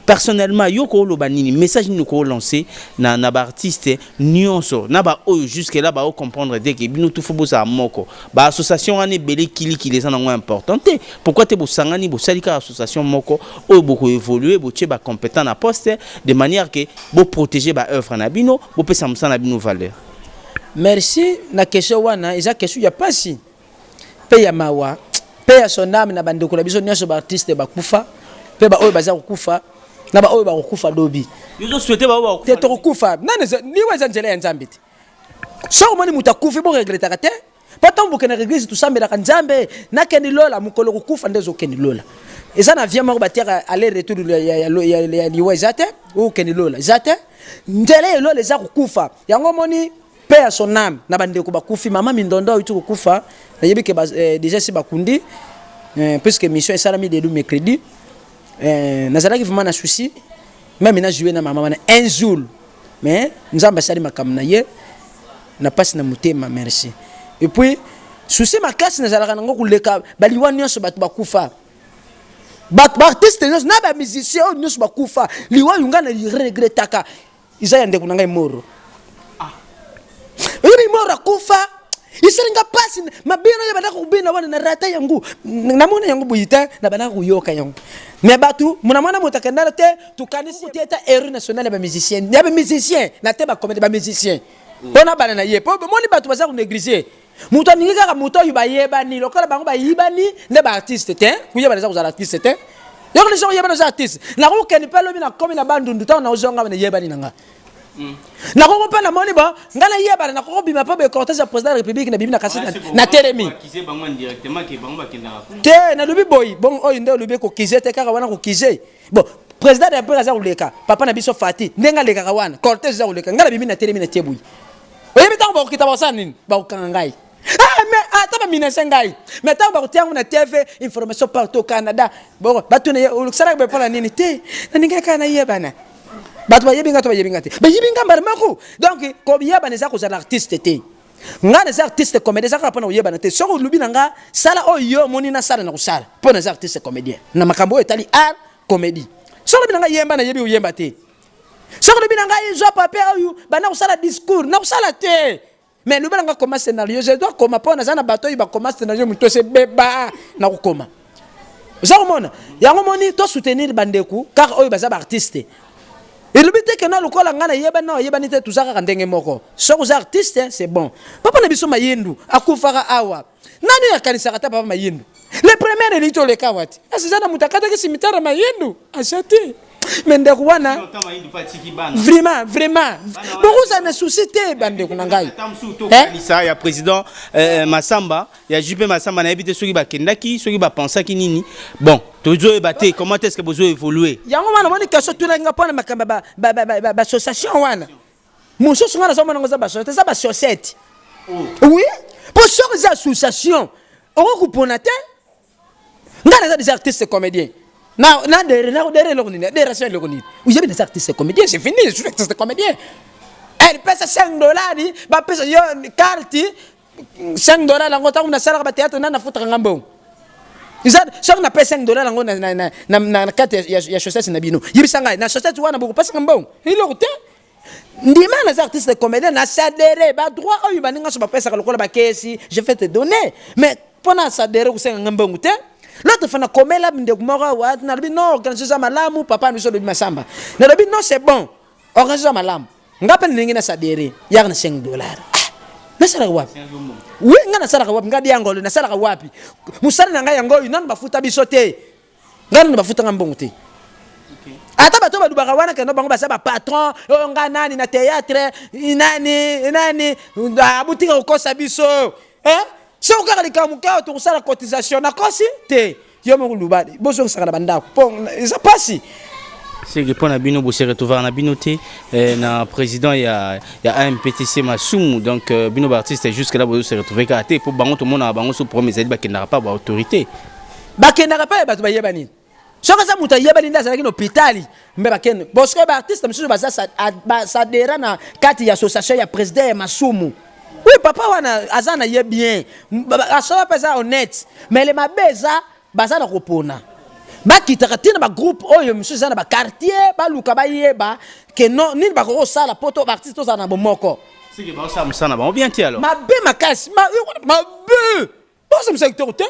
Personnellement, yoko lo banini message nous ko lancer na ba artiste nyonso na ba oyo jusque là ba o comprendre dès que bino tout faut bosa moko ba association ane belé kili qui les en importante. Pourquoi te bo sangani bo salika association moko oyo boko évoluer bo tche ba compétent na poste de manière que bo protéger ba œuvre na bino bo pesa musa na bino valeur. Merci na question wana eza question ya pasi pe ya mawa pe ya sonam na bandeko la biso nyonso ba artiste ba kufa pe ba oyo baza kufa na ba oyo ba kufa dobi Yo souhaité ba te to kufa nane ni weza njele ya nzambe te so moni mutakufi bo regreta te patambo ke na regrese tu sambela ka nzambe na keni lola mukolo kufa ndezo keni lola eza na viama ko batira aller retour ya liwa zate o keni lola zate njele lola za kufa yango moni pe ya sonam na bandeko ba kufi mama mindondo itu kufa na yebi ke déjà si bakundi puisque mission esalami de mercredi nazalaki vraiment na souci même na jouer na maman un jour mais nzamba sali makamna ye na passe na mutema merci et puis souci makasi nazalaka nango kuleka baliwa nyonso batu bakufa ba artiste nyonso na ba musicien nyonso bakufa liwa yungana li regretaka izaya ndeko nanga moro yimi moro kufa isiringa pasi mabino ya badako kubina wana na rata yangu namona yangu buyita na badako kuyoka yangu mais batu munamwana mutakendala te tukanisi teta erreur nationale ba musicien na te ba comédie ba musicien bona bana na ye po moni batu baza ku négliger muto ninga ka muto yu ba yebani lokola bango ba yibani ne ba artiste te kuyeba za kuzala artiste te yoko les gens yebana za artiste na ko ken pelo mina komi na bandundu ta na ozonga na yebani nanga na ko pa na moni ba ngana yeba na ko bima pa be cortège ya président de la république na bimina kasi na teremi te na lubi boy bon oyo nde lubi ko kizete kaka wana ko kize bon président de la république za uleka papa na biso fati ndenga leka wana cortège za uleka ngana bimina teremi na tebui oyebi tango ba ko kitaba sanini ba ko kangai mais ataba mina sengai mais tango ba ko tiangu na TV information partout au Canada bon batune ulusara be pona nini te na ninga kana yebana batu ba yebinga to ba yebinga te ba yebinga mbarmako donc ko yeba neza ko za artiste te nga neza artiste comédien za kapona yeba na te so ko lubi nanga sala oyo moni na sala na ko sala pona za artiste comédien na makambo etali art comédie so lubi nanga yemba na yebi o yemba te so ko lubi nanga izo papier oyo bana ko sala discours na ko sala te mais lubi nanga koma scénario je dois koma pona za na bato yi ba koma scénario muto se beba na ko koma za ko mona yango moni to soutenir bandeku car oyo baza ba artiste. Et le but est que nous, le col ngana yebanite tout ça ndenge moko. So aux artistes c'est bon. Papa na biso mayendu akufara awa. Nani yakanisa kata papa mayendu. Le premier élito le kawati. Asizana mutakata ke cimetière mayendu. Achati. Mendekwana. Vraiment. Beaucoup ça ne soucité bande kunangai. Il y a président Massamba, il y a JP Massamba na habité soki ba kendaki, soki ba pensaki nini. Bon, toujours ébatté, comment est-ce que vous évoluer? Yango wana moni kaso tunanga pona makamba ba association wana. Muso sungana soma ngoza ba société, ça ba société. Oui, pour ces associations, on kupona te. Ngana des artistes comédiens. Na derrière le connu, derrière le connu. Vous avez des artistes comédiens, c'est fini, je suis artiste comédien. Elle pèse $5, bah pèse une carte, $5, la ngota na sala ba théâtre na futra ngambon. Ils ça on appelle $5 la ngona na carte ya chaussette na bino. Yibisanga na chaussette wana beaucoup pas ngambon. Il le route. Ndima les artistes comédiens na s'adhérer ba droit oyo baninga so ba pèse ka lokola ba kesi, je vais te donner. Mais pendant s'adhérer ku senga ngambon te. L'autre fait comme là, non, organisez malamu, papa nous sommes Massamba. Non, c'est bon. Organisez malamu. Ngapel n'engina s'adhérer. Il y a $5. Na sala wapi? Oui, ngana sala wapi? Ngadi yango na sala wapi? Musala nanga yango nan bafuta bisote. Ngana bafuta ngambongo te. ata bato balubaka wana kendo bango basa ba patron oyo nga nani na théâtre nani abutika kokosa biso so okaka likamuka tokusala cotisation na kosi te yo moko lubadi bozo kusaka na bandako pon eza pasi. C'est que pour Nabino, vous se retrouver en Abinoté, na président il y a un PTC Massoum, donc Bino Bartiste jusque là vous se retrouver karaté pour bango tout le monde a bango sous premier zali bakenda pas ba autorité. Bakenda pas ba yebani. Soka za muta yebani nda zalaki no hôpitali mbe bakenda. Bosco Bartiste monsieur baza ça dera na kati ya association ya président ya Massoum. Oui papa wana azana ye bien. Asoba pesa honnête, mais les mabeza baza na kopona. Bakitaka tina ba groupe oyo monsieur zana ba quartier ba luka ba yeba que non ni ba ko sala poto ba artiste zana bomoko. C'est que ba ça musana ba bien ti alors. Mabe makasi mabe. Bon c'est secteur te.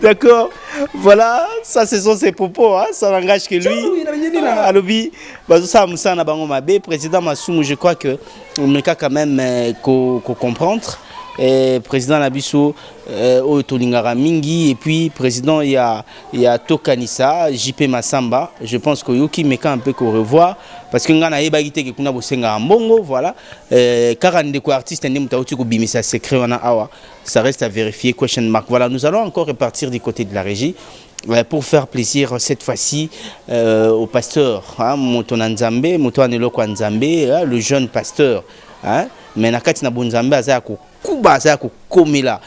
D'accord. Voilà, ça ce sont ses propos hein, ça n'engage que lui. Alobi ba ça musana bango mabe président Massoum je crois que on me quand même comprendre. Et président Nabiso Tolingara Mingi et puis président il y a Tokanissa JP Massamba je pense que Yoki meka un peu qu'on revoit parce que ngana yebagite ke kuna bosenga mbongo voilà car ndeko artiste ndem tauti ko bimisa secret wana awa ça reste à vérifier question mark voilà nous allons encore repartir du côté de la régie pour faire plaisir cette fois-ci au pasteur hein Motona Nzambe Motona Neloko Nzambe le jeune pasteur hein mais nakati na bonzambe azako Kuba ça comme là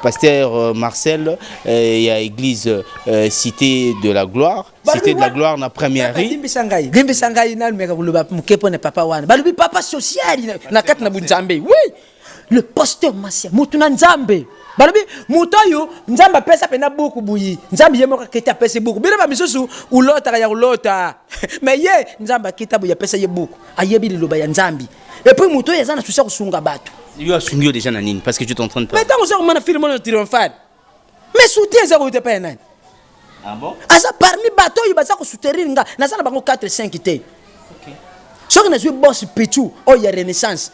pasteur Marcel il y a église cité de la gloire cité de la gloire na première rue limbi sangai na meka kuluba mukepo ne papa wana balubi papa social na kati na bunzambe oui le pasteur Marcel mutuna nzambe balubi mutoyo nzamba pesa pena beaucoup buyi nzambi yemo ka keta pesa beaucoup bile ba misusu ulota ya ulota mais ye nzamba kitabu ya pesa ye beaucoup ayebi liloba ya nzambi et puis mutoyo yazana susa kusunga batu. Il y a sungio déjà nanine parce que tu es en train de parler. Mais tant que on a filmé le triomphal. Mais soutien ça vous pas nan. Ah bon? Asa parmi bateau il va ça ko soutenir nga na ça na bango 4 5 té. OK. So que na jouer boss Pichu oh il y a renaissance.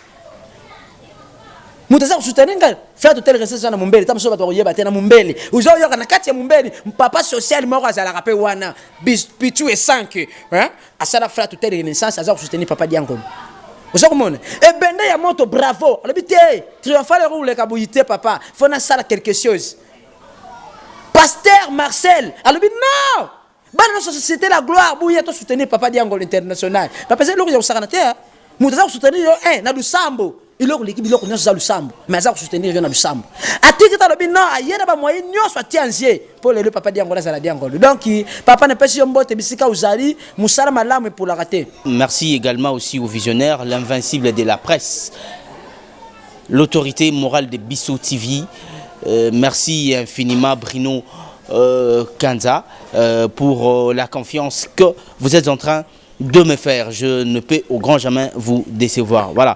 Mutaza ko soutenir nga faire tout tel renaissance na Mumbele tam so bato ko yeba tena Mumbele. Uzo yo na kati ya Mumbele papa social moko azala rapé wana Pichu et 5 hein asa na faire tout tel renaissance asa ko soutenir papa Diangolo. Vous savez et bende ya moto bravo habité triomphal roule kabouité papa faut na sala quelque chose pasteur Marcel alors non bana na société la gloire bouya to soutenir papa Diangolo international papa c'est l'orion saranateur mutaza soutenir yo na Lusambo il a l'équipe biloko nyonso za Lusambo mais za soutenir yo na Lusambo atikita lobi non ayena ba moyen nyonso atianzie pour le papa Diangolo za la Diangolo donc papa ne pesi mbote bisika uzali musala malamu pour la rater. Merci également aussi aux visionnaires l'invincible de la presse l'autorité morale de Bissau TV merci infiniment Bruno Kanza pour la confiance que vous êtes en train de me faire. Je ne peux au grand jamais vous décevoir. Voilà.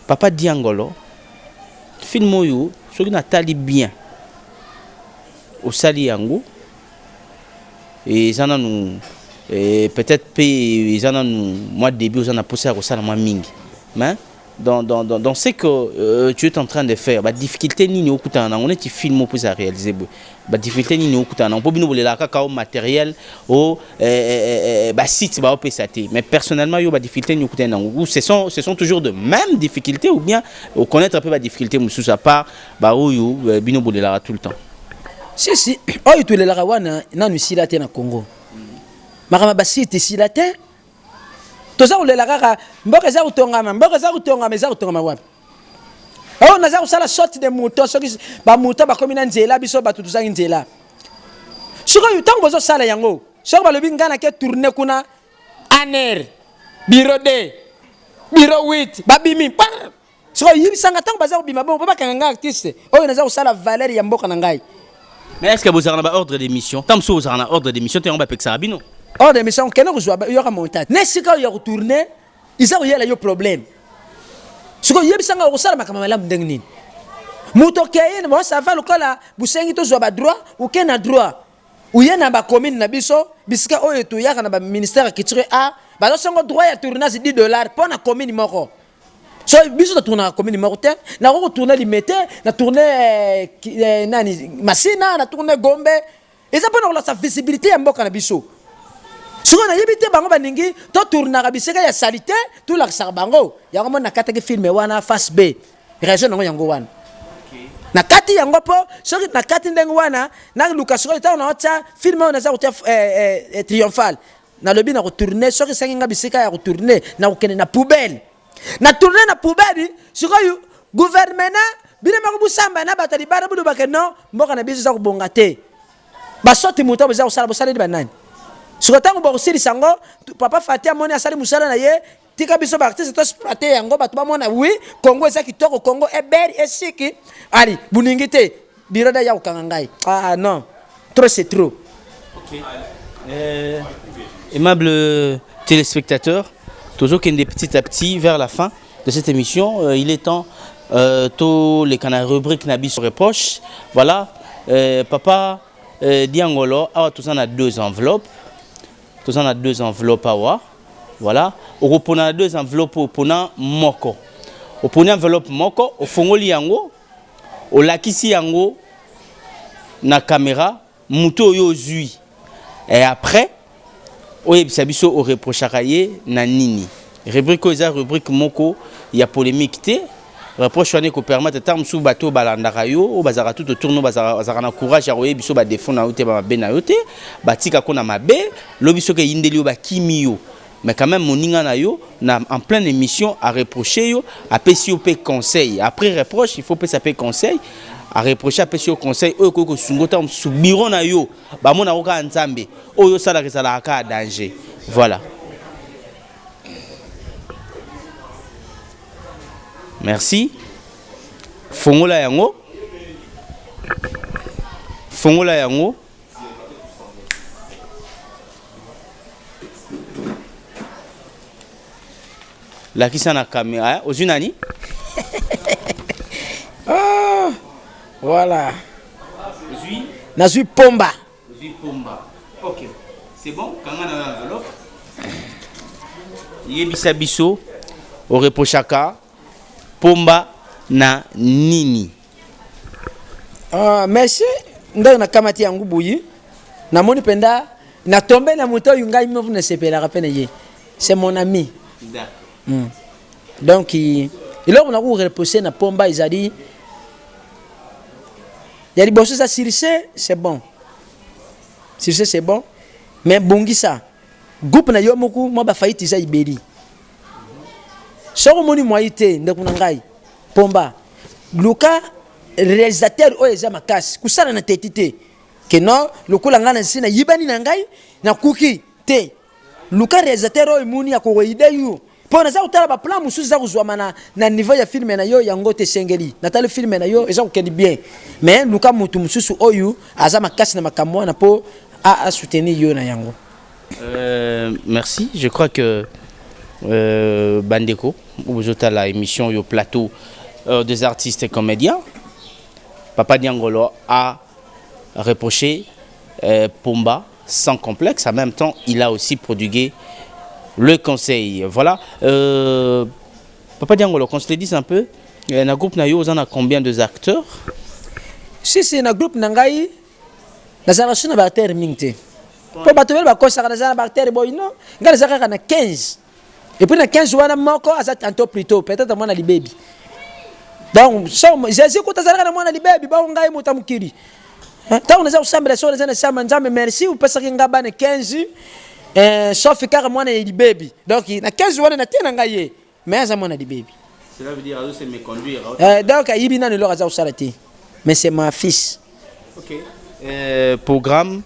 Papa Diangolo, film yo, ce qui n'a tali bien au Sali Yango, et ils en ont nous, peut-être ils en ont nous, moi début ils en ont poussé à Rosalama Ming, mais dans ce que tu es en train de faire, la difficulté ni au kutana, on est film pour à réaliser. La difficulté ni au kutana, on peut bien voler la cacao matériel au site bah mais personnellement yo la difficulté ni au kutana, ce sont toujours de mêmes difficultés ou bien au connaître un peu la difficulté sous sa part bah yo bino voler la tout le temps. Si oh tu le la wana na nu silate na Congo. Makama ba site silate toza ulela kaka mboka za kutonga meza kutonga wapi oh naza kusala shot de moto soki ba moto ba komina nzela biso ba tutuzangi nzela siko yutango bozo sala yango siko ba lobi ngana ke tourner kuna aner biro de biro 8 babimi par siko yibisanga tango baza kubima bon papa kanga artiste oh naza kusala valeur ya mboka na ngai. Mais est-ce que vous avez un ordre d'émission tant que vous avez un ordre d'émission tu on va pexer bino. Or de mission kena kuzwa yo ka montage nesika yo retourner isa ko yela yo problème siko yebisanga ko sala makama malamu ndenge nini muto kayene mo ça va lokola busengi to zwa ba droit ou kena droit ou yena ba commune na biso bisika oyo to yaka na ba ministère kitire a ba do sango droit ya tournage $10 pour na commune moko so biso to tourner commune moko te na ko tourner limité na tourner nani Masina na tourner Gombe eza pas na la visibilité ya mboka na biso. siko na yebite bango baningi to tournaka bisika ya salite tout la sarbango yango mona nakataki film wana face B raison nango yango wana nakati yango po soki nakati ndenge wana na Lucas ko ta na otcha film wana za kotia triomphal na lobi na retourner soki senga bisika ya retourner na kokene na poubelle na tourner na poubelle siko gouvernement bile makubu samba na batali bara budu bakeno mboka na biso za kubonga te basoti muto baza kusala bosala di banani sikotango bokosili sango papa Fatia moni asali musala na ye tika biso ba artiste to sprate yango bato ba mona oui Congo eza kitoko Congo eberi esiki ali buningi te biroda ya ukanga ngai ah non trop c'est trop. OK. Aimable téléspectateurs, toujours qu'il y a petit à petit vers la fin de cette émission, il est temps tous les canaux rubriques Nabi se reproche. Voilà, papa Diangolo a tout ça a deux enveloppes. Tout ça a deux enveloppes à voilà. Au reprenant deux enveloppes au pona moko. Au pona enveloppe moko au fongoli yango au lakisi yango na caméra muto yo zui. Et après au biso au reprochaka ye na nini. Rubrique oza rubrique moko ya polémique té. Reproche wane ko permettre tam sou bateau balandaka yo o bazaka tout autour no bazaka na courage ya roye biso ba défend na yote ba bena yote batika ko na mabe lo biso ke yindeli yo ba kimi yo mais quand même moninga na yo na en pleine émission à reprocher yo a pesi yo pe conseil après reproche il faut pe ça pe conseil à reprocher a pesi yo conseil o ko sungota su bureau na yo ba mona ko ka nzambe o yo sala kesala ka danger voilà. Merci. Fongola yango. Fongola yango. La kisa na caméra. Ozunani? Ah, voilà. Ozui? Nazui pomba. Ozui pomba. OK. C'est bon? Quand on a l'enveloppe. Yebisa biso. Au reprochaka. Pomba na nini. Merci. Ndo na kamati yangu buyi. Na moni penda na tombe na moto yunga imo na sepela rapena ye. C'est mon ami. D'accord. Donc il on a reposé na pomba izali. Il y a des bosses à Circe, c'est bon. Circe c'est bon. Mais bongisa. Groupe na yo moku mo ba faiti za iberi. Soko moni moité ndekuna ngai pomba Luka réalisateur o eza makasi kusala na tetite que non lokola ngana sina yibani na ngai na kuki te Luka réalisateur o imuni akoko ide yu pona za utala ba plan mususu za kuzwama na niveau ya film na yo yango te sengeli na tale film na yo eza kokendi bien mais Luka mutu mususu oyu aza makasi na makamwa na po a soutenir yo na yango. Merci, je crois que Bandeko, vous êtes à la émission au plateau des artistes et comédiens. Papa Diangolo a reproché Pomba sans complexe. En même temps, il a aussi prodigué le conseil. Voilà. Papa Diangolo, qu'on se le dise un peu, dans le groupe Nayo, on a combien de acteurs? Si c'est un groupe Nangaï, la génération de bactéries mingte. Pour battre le bac, ça a bactéries boyno, il y a 15. Et puis, dans 15 jours, un peu plus tôt, peut-être moi, les baby. Donc, j'ai dit que tu as moi, les baby, on a eu mon kiri. Tant on a ensemble, les choses, les gens, merci, ou parce qu'il y a 15 sauf car moi, les baby. Donc, il y a 15 jours, on a été mais ça, moi, les baby. Cela veut dire que c'est mes conduire. Donc, il y a une heure mais c'est mon fils. Ok. Programme,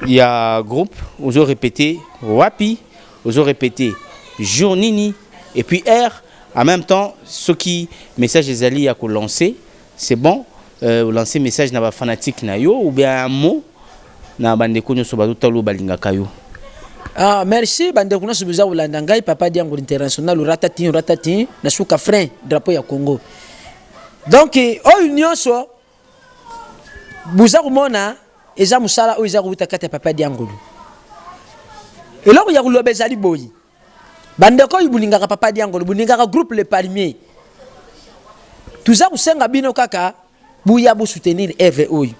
il y a groupe, vous avez répété Wapi, vous avez répété Journini et puis R. En même temps, ce qui message des alliés à lancer, c'est bon. Vous lancez message na fanatique na yo ou bien un mot na bandeko nyo soba tolo balinga kayo. Ah merci bandeko na sobuza ulandangai papa Diangolo international ratati na suka frein drapeau ya Congo. Donc o union so buza kumona eza musala o eza kutakata papa Diangolo. Eloko ya kulobe zali boyi. Bandeko yibulingaka papa Diangolo bulingaka groupe les palmiers. Tuza kusenga bino kaka buya bu soutenir Eve oyo.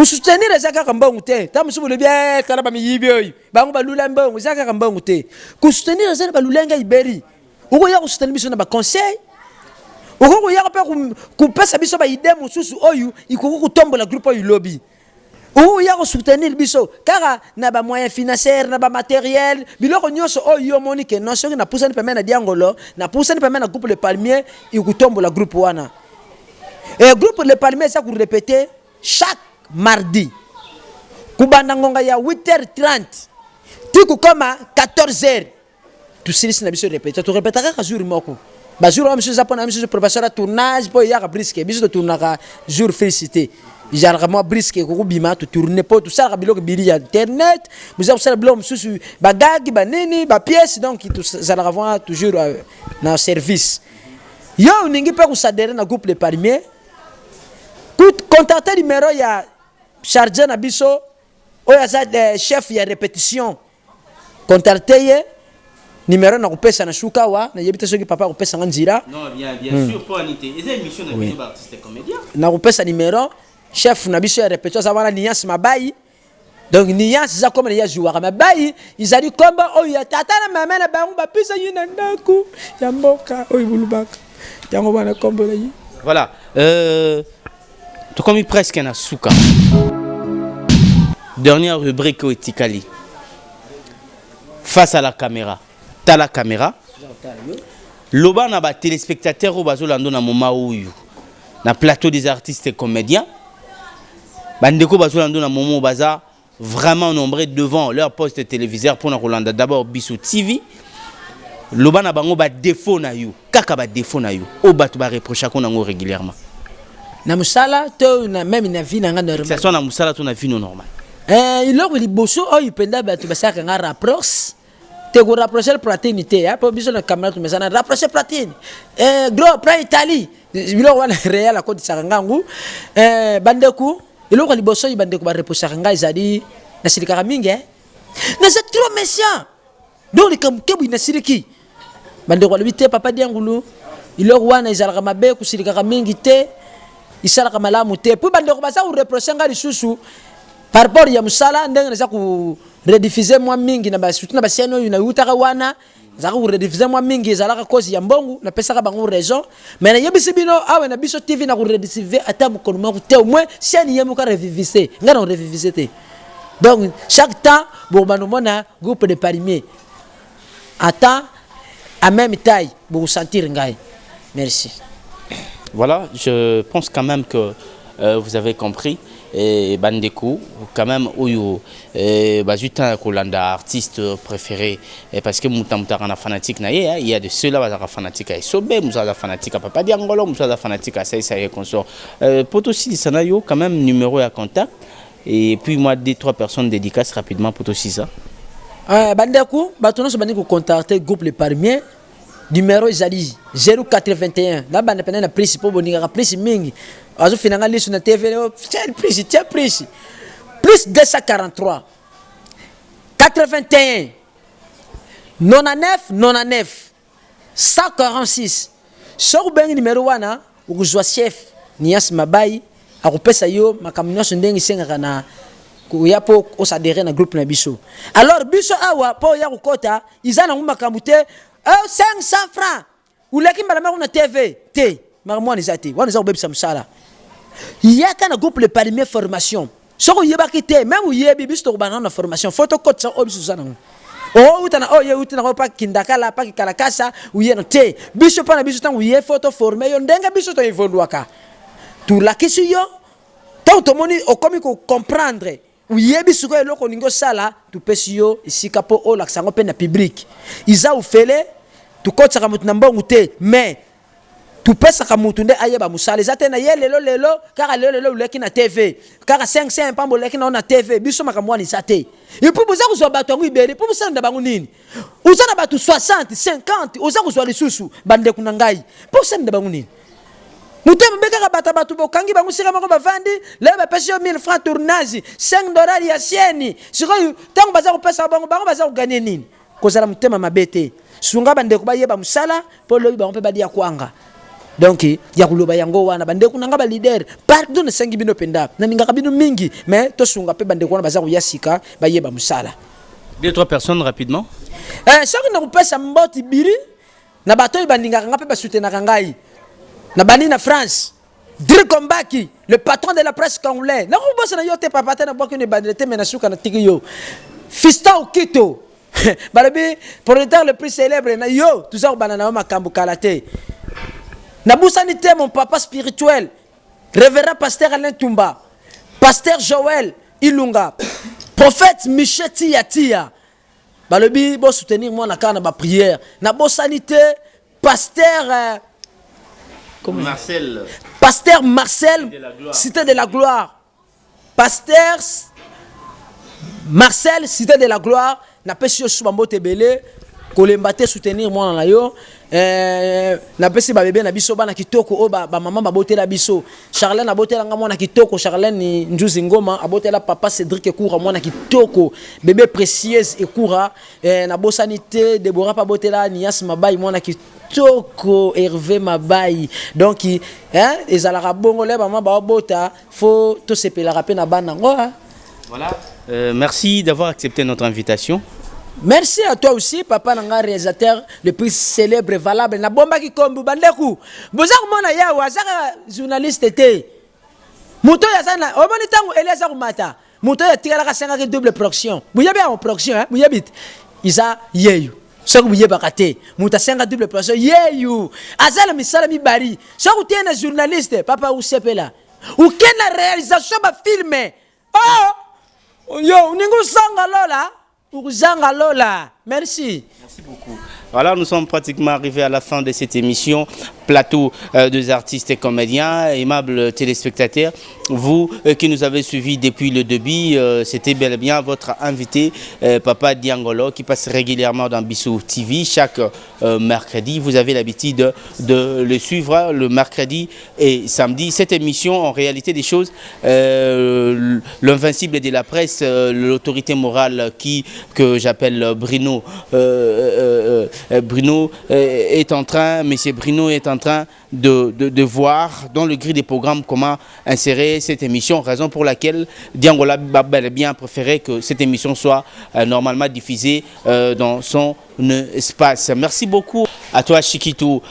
soutenir eza kaka mbongo te ta musubu le bien tala ba miyibi oyo bango balula mbongo eza kaka mbongo te ku soutenir eza balulenga iberi uko ya ku soutenir biso na ba conseil uko ya pa ku pesa biso ba idée mususu oyo ikuku kutombola groupe oyo lobby uko ya ku soutenir biso kaka na ba moyens financiers na ba matériel biloko nyonso oyo monique non soki na poussa ni pemena diangolo na poussa ni pemena groupe le palmier ikutombola groupe wana et groupe le palmier ça ku répéter chaque mardi kubanda ngonga ya 8h30 tiku koma 14h tu silisi na biso répéter tu répétera ka jour moko ba jour monsieur zapona monsieur professeur à tournage po ya ka brisque biso to tournaka jour félicité jarra moi brisque ko bima tu tourner po tout ça ka biloko bili internet vous avez ça blom susu ba gagi ba nini ba pièce donc tout ça la avoir toujours na service yo ningi pe ku sadere na groupe le palmier contacter numéro ya chargé na biso oya za chef ya répétition contacter ye numéro na kupesa na shuka wa na yebita soki papa kupesa nganzira non bien sûr pour anité les émissions na biso ba artiste comédien na kupesa numéro chef na biso ya répétition za wana Nias Mabai donc Nias za comme ya joueur Mabai izali komba oya tata na mama na bangu ba pisa yina ndaku ya mboka oyi bulubaka yango bana kombo la yi voilà tout comme presque na suka. Dernière rubrique au Etikali. Face à la caméra. T'as la caméra. Loba na ba téléspectateurs au bazolando na moma uyu. Na plateau des artistes et comédiens. Bandeko bazolando na momo baza vraiment nombreux devant leur poste téléviseur pour na Rolanda d'abord Bissou TV. Loba na bango ba défaut na you. Kaka ba défaut na you. O batu ba reprocher ko nango régulièrement. Na musala to na même na vie na nga normal. C'est ça na musala to na vie normal. Iloko liboso oyo penda batu basaka nga rapproche. Te go rapprocher platine te ya po biso na caméra tu mesana rapprocher platine. Gros pra Italie. Biloko wana réel a côté sakangangu. Bandeku iloko liboso bandeku ba reprocher nga izali na silika mingi na c'est trop méchant. Donc les kamkebu na siliki. Bandeku libité papa diangulu. Iloko wana izalaka mabe ku silika mingi te. Isala kamala mute puis bandeko basa ou reprocher nga lisusu par rapport ya musala ndenge za ku rediffuser moi mingi na ba soutenir ba seno na utaka wana za ku rediffuser moi mingi zalaka cause ya mbongo na pesa ka bango raison mais na yebisi bino awe na biso TV na ku rediffuser ata mukono mako te au moins chaîne yemu ka reviviser nga na reviviser te donc chaque temps bo banomona groupe de palmier ata à même taille pour sentir ngai merci. Voilà, je pense quand même que vous avez compris. Et Bandeku, quand même, Bazuta Kolanda, artiste préféré, parce que Moutamutara fanatique, il y a de ceux-là qui sont fanatiques à Sobe, Moussa fanatique à Papa Diangolo, Moussa fanatique à Saïsa et consort. Pour aussi, ça n'a quand même numéro à contact. Et puis moi, 2-3 personnes dédicaces rapidement pour aussi ça. Bandeku, Batono se Bandeku contacter groupe les palmiers. Numéro Zali 081 là bana pena na prix pour boninga prix mingi azo finanga lisu na TV tiens prix plus 243 81 99 146 so bengi numéro wana ukuzwa chef Nias Mabai akupesa yo makamnyo ndengi senga na kuyapo osadere na groupe na biso alors biso awa po ya kukota izana nguma kamute 500 francs. Ou les qui m'ont na TV. T. Marmon les athées. On les a obéis samsala. Il y a qu'un groupe le palmier formation. So vous y a quitté. Même où y a bibis to banana formation. Photo code ça obéis susana. Oh utana oh ya utana pas kindakala pas kalakasa ou y a T. Biso pas na biso tan où y a photo formé. Yon denga biso to evoluaka. Tout la question yo. Tant to moni au comme comprendre. Oui, biso ko eloko ningo sala tu pesio ici capo o laksango pe na public. Iza ou fele tu kotsa ka mutu na mbongo te mais tu pesa ka mutu nde ayeba musala ezate na ye lelo kaka lelo leki na TV kaka 500 pambo leki na TV biso makamwani zate et puis boza kuzwa bato ngo ibere pour musala nda bangu nini uza na bato 60 50 uza kuzwa lisusu bande kuna ngai pour musala nda bangu nini Moutem beka bata batu bokangi bangu sika mako bavandi leba pesi 1000 francs tournage $5 ya sieni siko tango baza ko pesa bangu baza ko gagner nini kozala mutema mabete sunga bande ko bayeba musala polo ba mpe badia kwanga donc ya kuloba yango wana bandeko nanga ba leader pardon na sangi bino penda na ninga bino mingi mais to sunga pe bandeko wana baza kuyasika bayeba musala 2-3 personnes rapidement. Soki na kupesa mboti biri na bato bandinga nga pe basutenaka ngai na bani na France Dri Kombaki, le patron de la presse congolais. Na ko bossa na yote papa ta na boko ne bandete mena suka na tiki yo. Fiston Okito. Balabi prolétaire le plus célèbre na yo, tout ça banana makambu kalate. Na bousanité mon papa spirituel, révérend pasteur Alain Tumba, pasteur Joël Ilunga, prophète Michel Tia. Balabi bo soutenir moi na kana ba prière. Na bousanité pasteur Marcel. Pasteur Marcel, Cité de la Gloire. Pasteur Marcel, Cité de la Gloire. Na pesi yo subambo tebele kolembate soutenir moi na yo. Na pesi ba bébé na biso bana kitoko o ba maman ba botela biso. Charlène abotela nga mwana kitoko, Charlène ni Njuzi Ngoma abotela papa Cédric Ekoura mwana kitoko. Bébé précieuse Ekoura na bosanité Deborah pa botela Nias Mabai mwana kitoko Hervé Mabai. Donc ezalaka bongo le maman ba bota faut to sepela pe na bana ngo. Voilà. Merci d'avoir accepté notre invitation. Merci à toi aussi, papa nanga réalisateur le plus célèbre et valable. Na bomba ki kombu bandeku. Bozak mona ya wazaka journaliste te. Muto ya sana, o moni tangu eleza kumata. Muto ya tigala ka senga ki double production. Buyabi en production, hein, buyabit. Isa yeyu. Soko buyeba kate. Muta senga double production yeyu. Azala misala mi bari. Soko tiena journaliste, papa usepela. Ou kena réalisation ba filmer. Oh! Yo, ningu sanga lola. Merci. Merci beaucoup. Voilà, nous sommes pratiquement arrivés à la fin de cette émission. Plateau des artistes et comédiens, aimables téléspectateurs. Vous qui nous avez suivis depuis le début, c'était bel et bien votre invité, Papa Diangolo, qui passe régulièrement dans Bissou TV chaque mercredi. Vous avez l'habitude de le suivre le mercredi et samedi. Cette émission, en réalité des choses, l'invincible de la presse, l'autorité morale que j'appelle Bruno. Bruno est en train, Monsieur Bruno est en train de voir dans le gris des programmes comment insérer cette émission, raison pour laquelle Diangola a bien préféré que cette émission soit normalement diffusée dans son espace. Merci beaucoup à toi Chikitou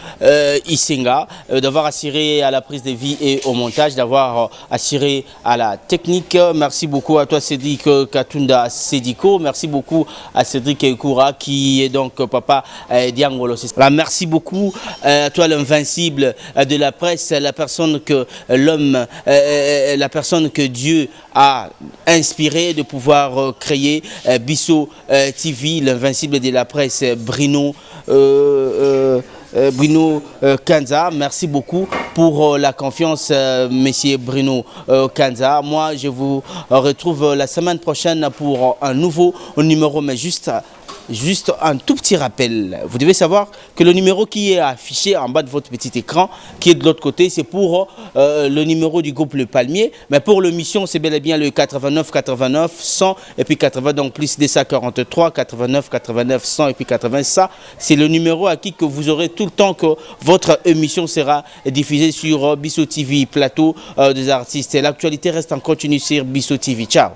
Isenga d'avoir assuré à la prise de vie et au montage, d'avoir assuré à la technique. Merci beaucoup à toi Cédric Katunda Sediko. Merci beaucoup à Cédric Ekoura qui est donc papa Diangolo. Merci beaucoup à toi l'invincible de la presse, la personne que l'homme, la personne que Dieu a inspiré de pouvoir créer Bissou TV, l'invincible de la presse, Bruno Kanza. Merci beaucoup pour la confiance, monsieur Bruno Kanza. Moi, je vous retrouve la semaine prochaine pour un nouveau numéro, mais juste un tout petit rappel. Vous devez savoir que le numéro qui est affiché en bas de votre petit écran, qui est de l'autre côté, c'est pour le numéro du groupe Le Palmier. Mais pour l'émission, c'est bel et bien le 89 89 100 et puis 80, donc plus 243 89 89 100 et puis 80. Ça, c'est le numéro à qui que vous aurez tout le temps que votre émission sera diffusée sur Bissou TV, plateau des artistes. Et l'actualité reste en continu sur Bissou TV. Ciao.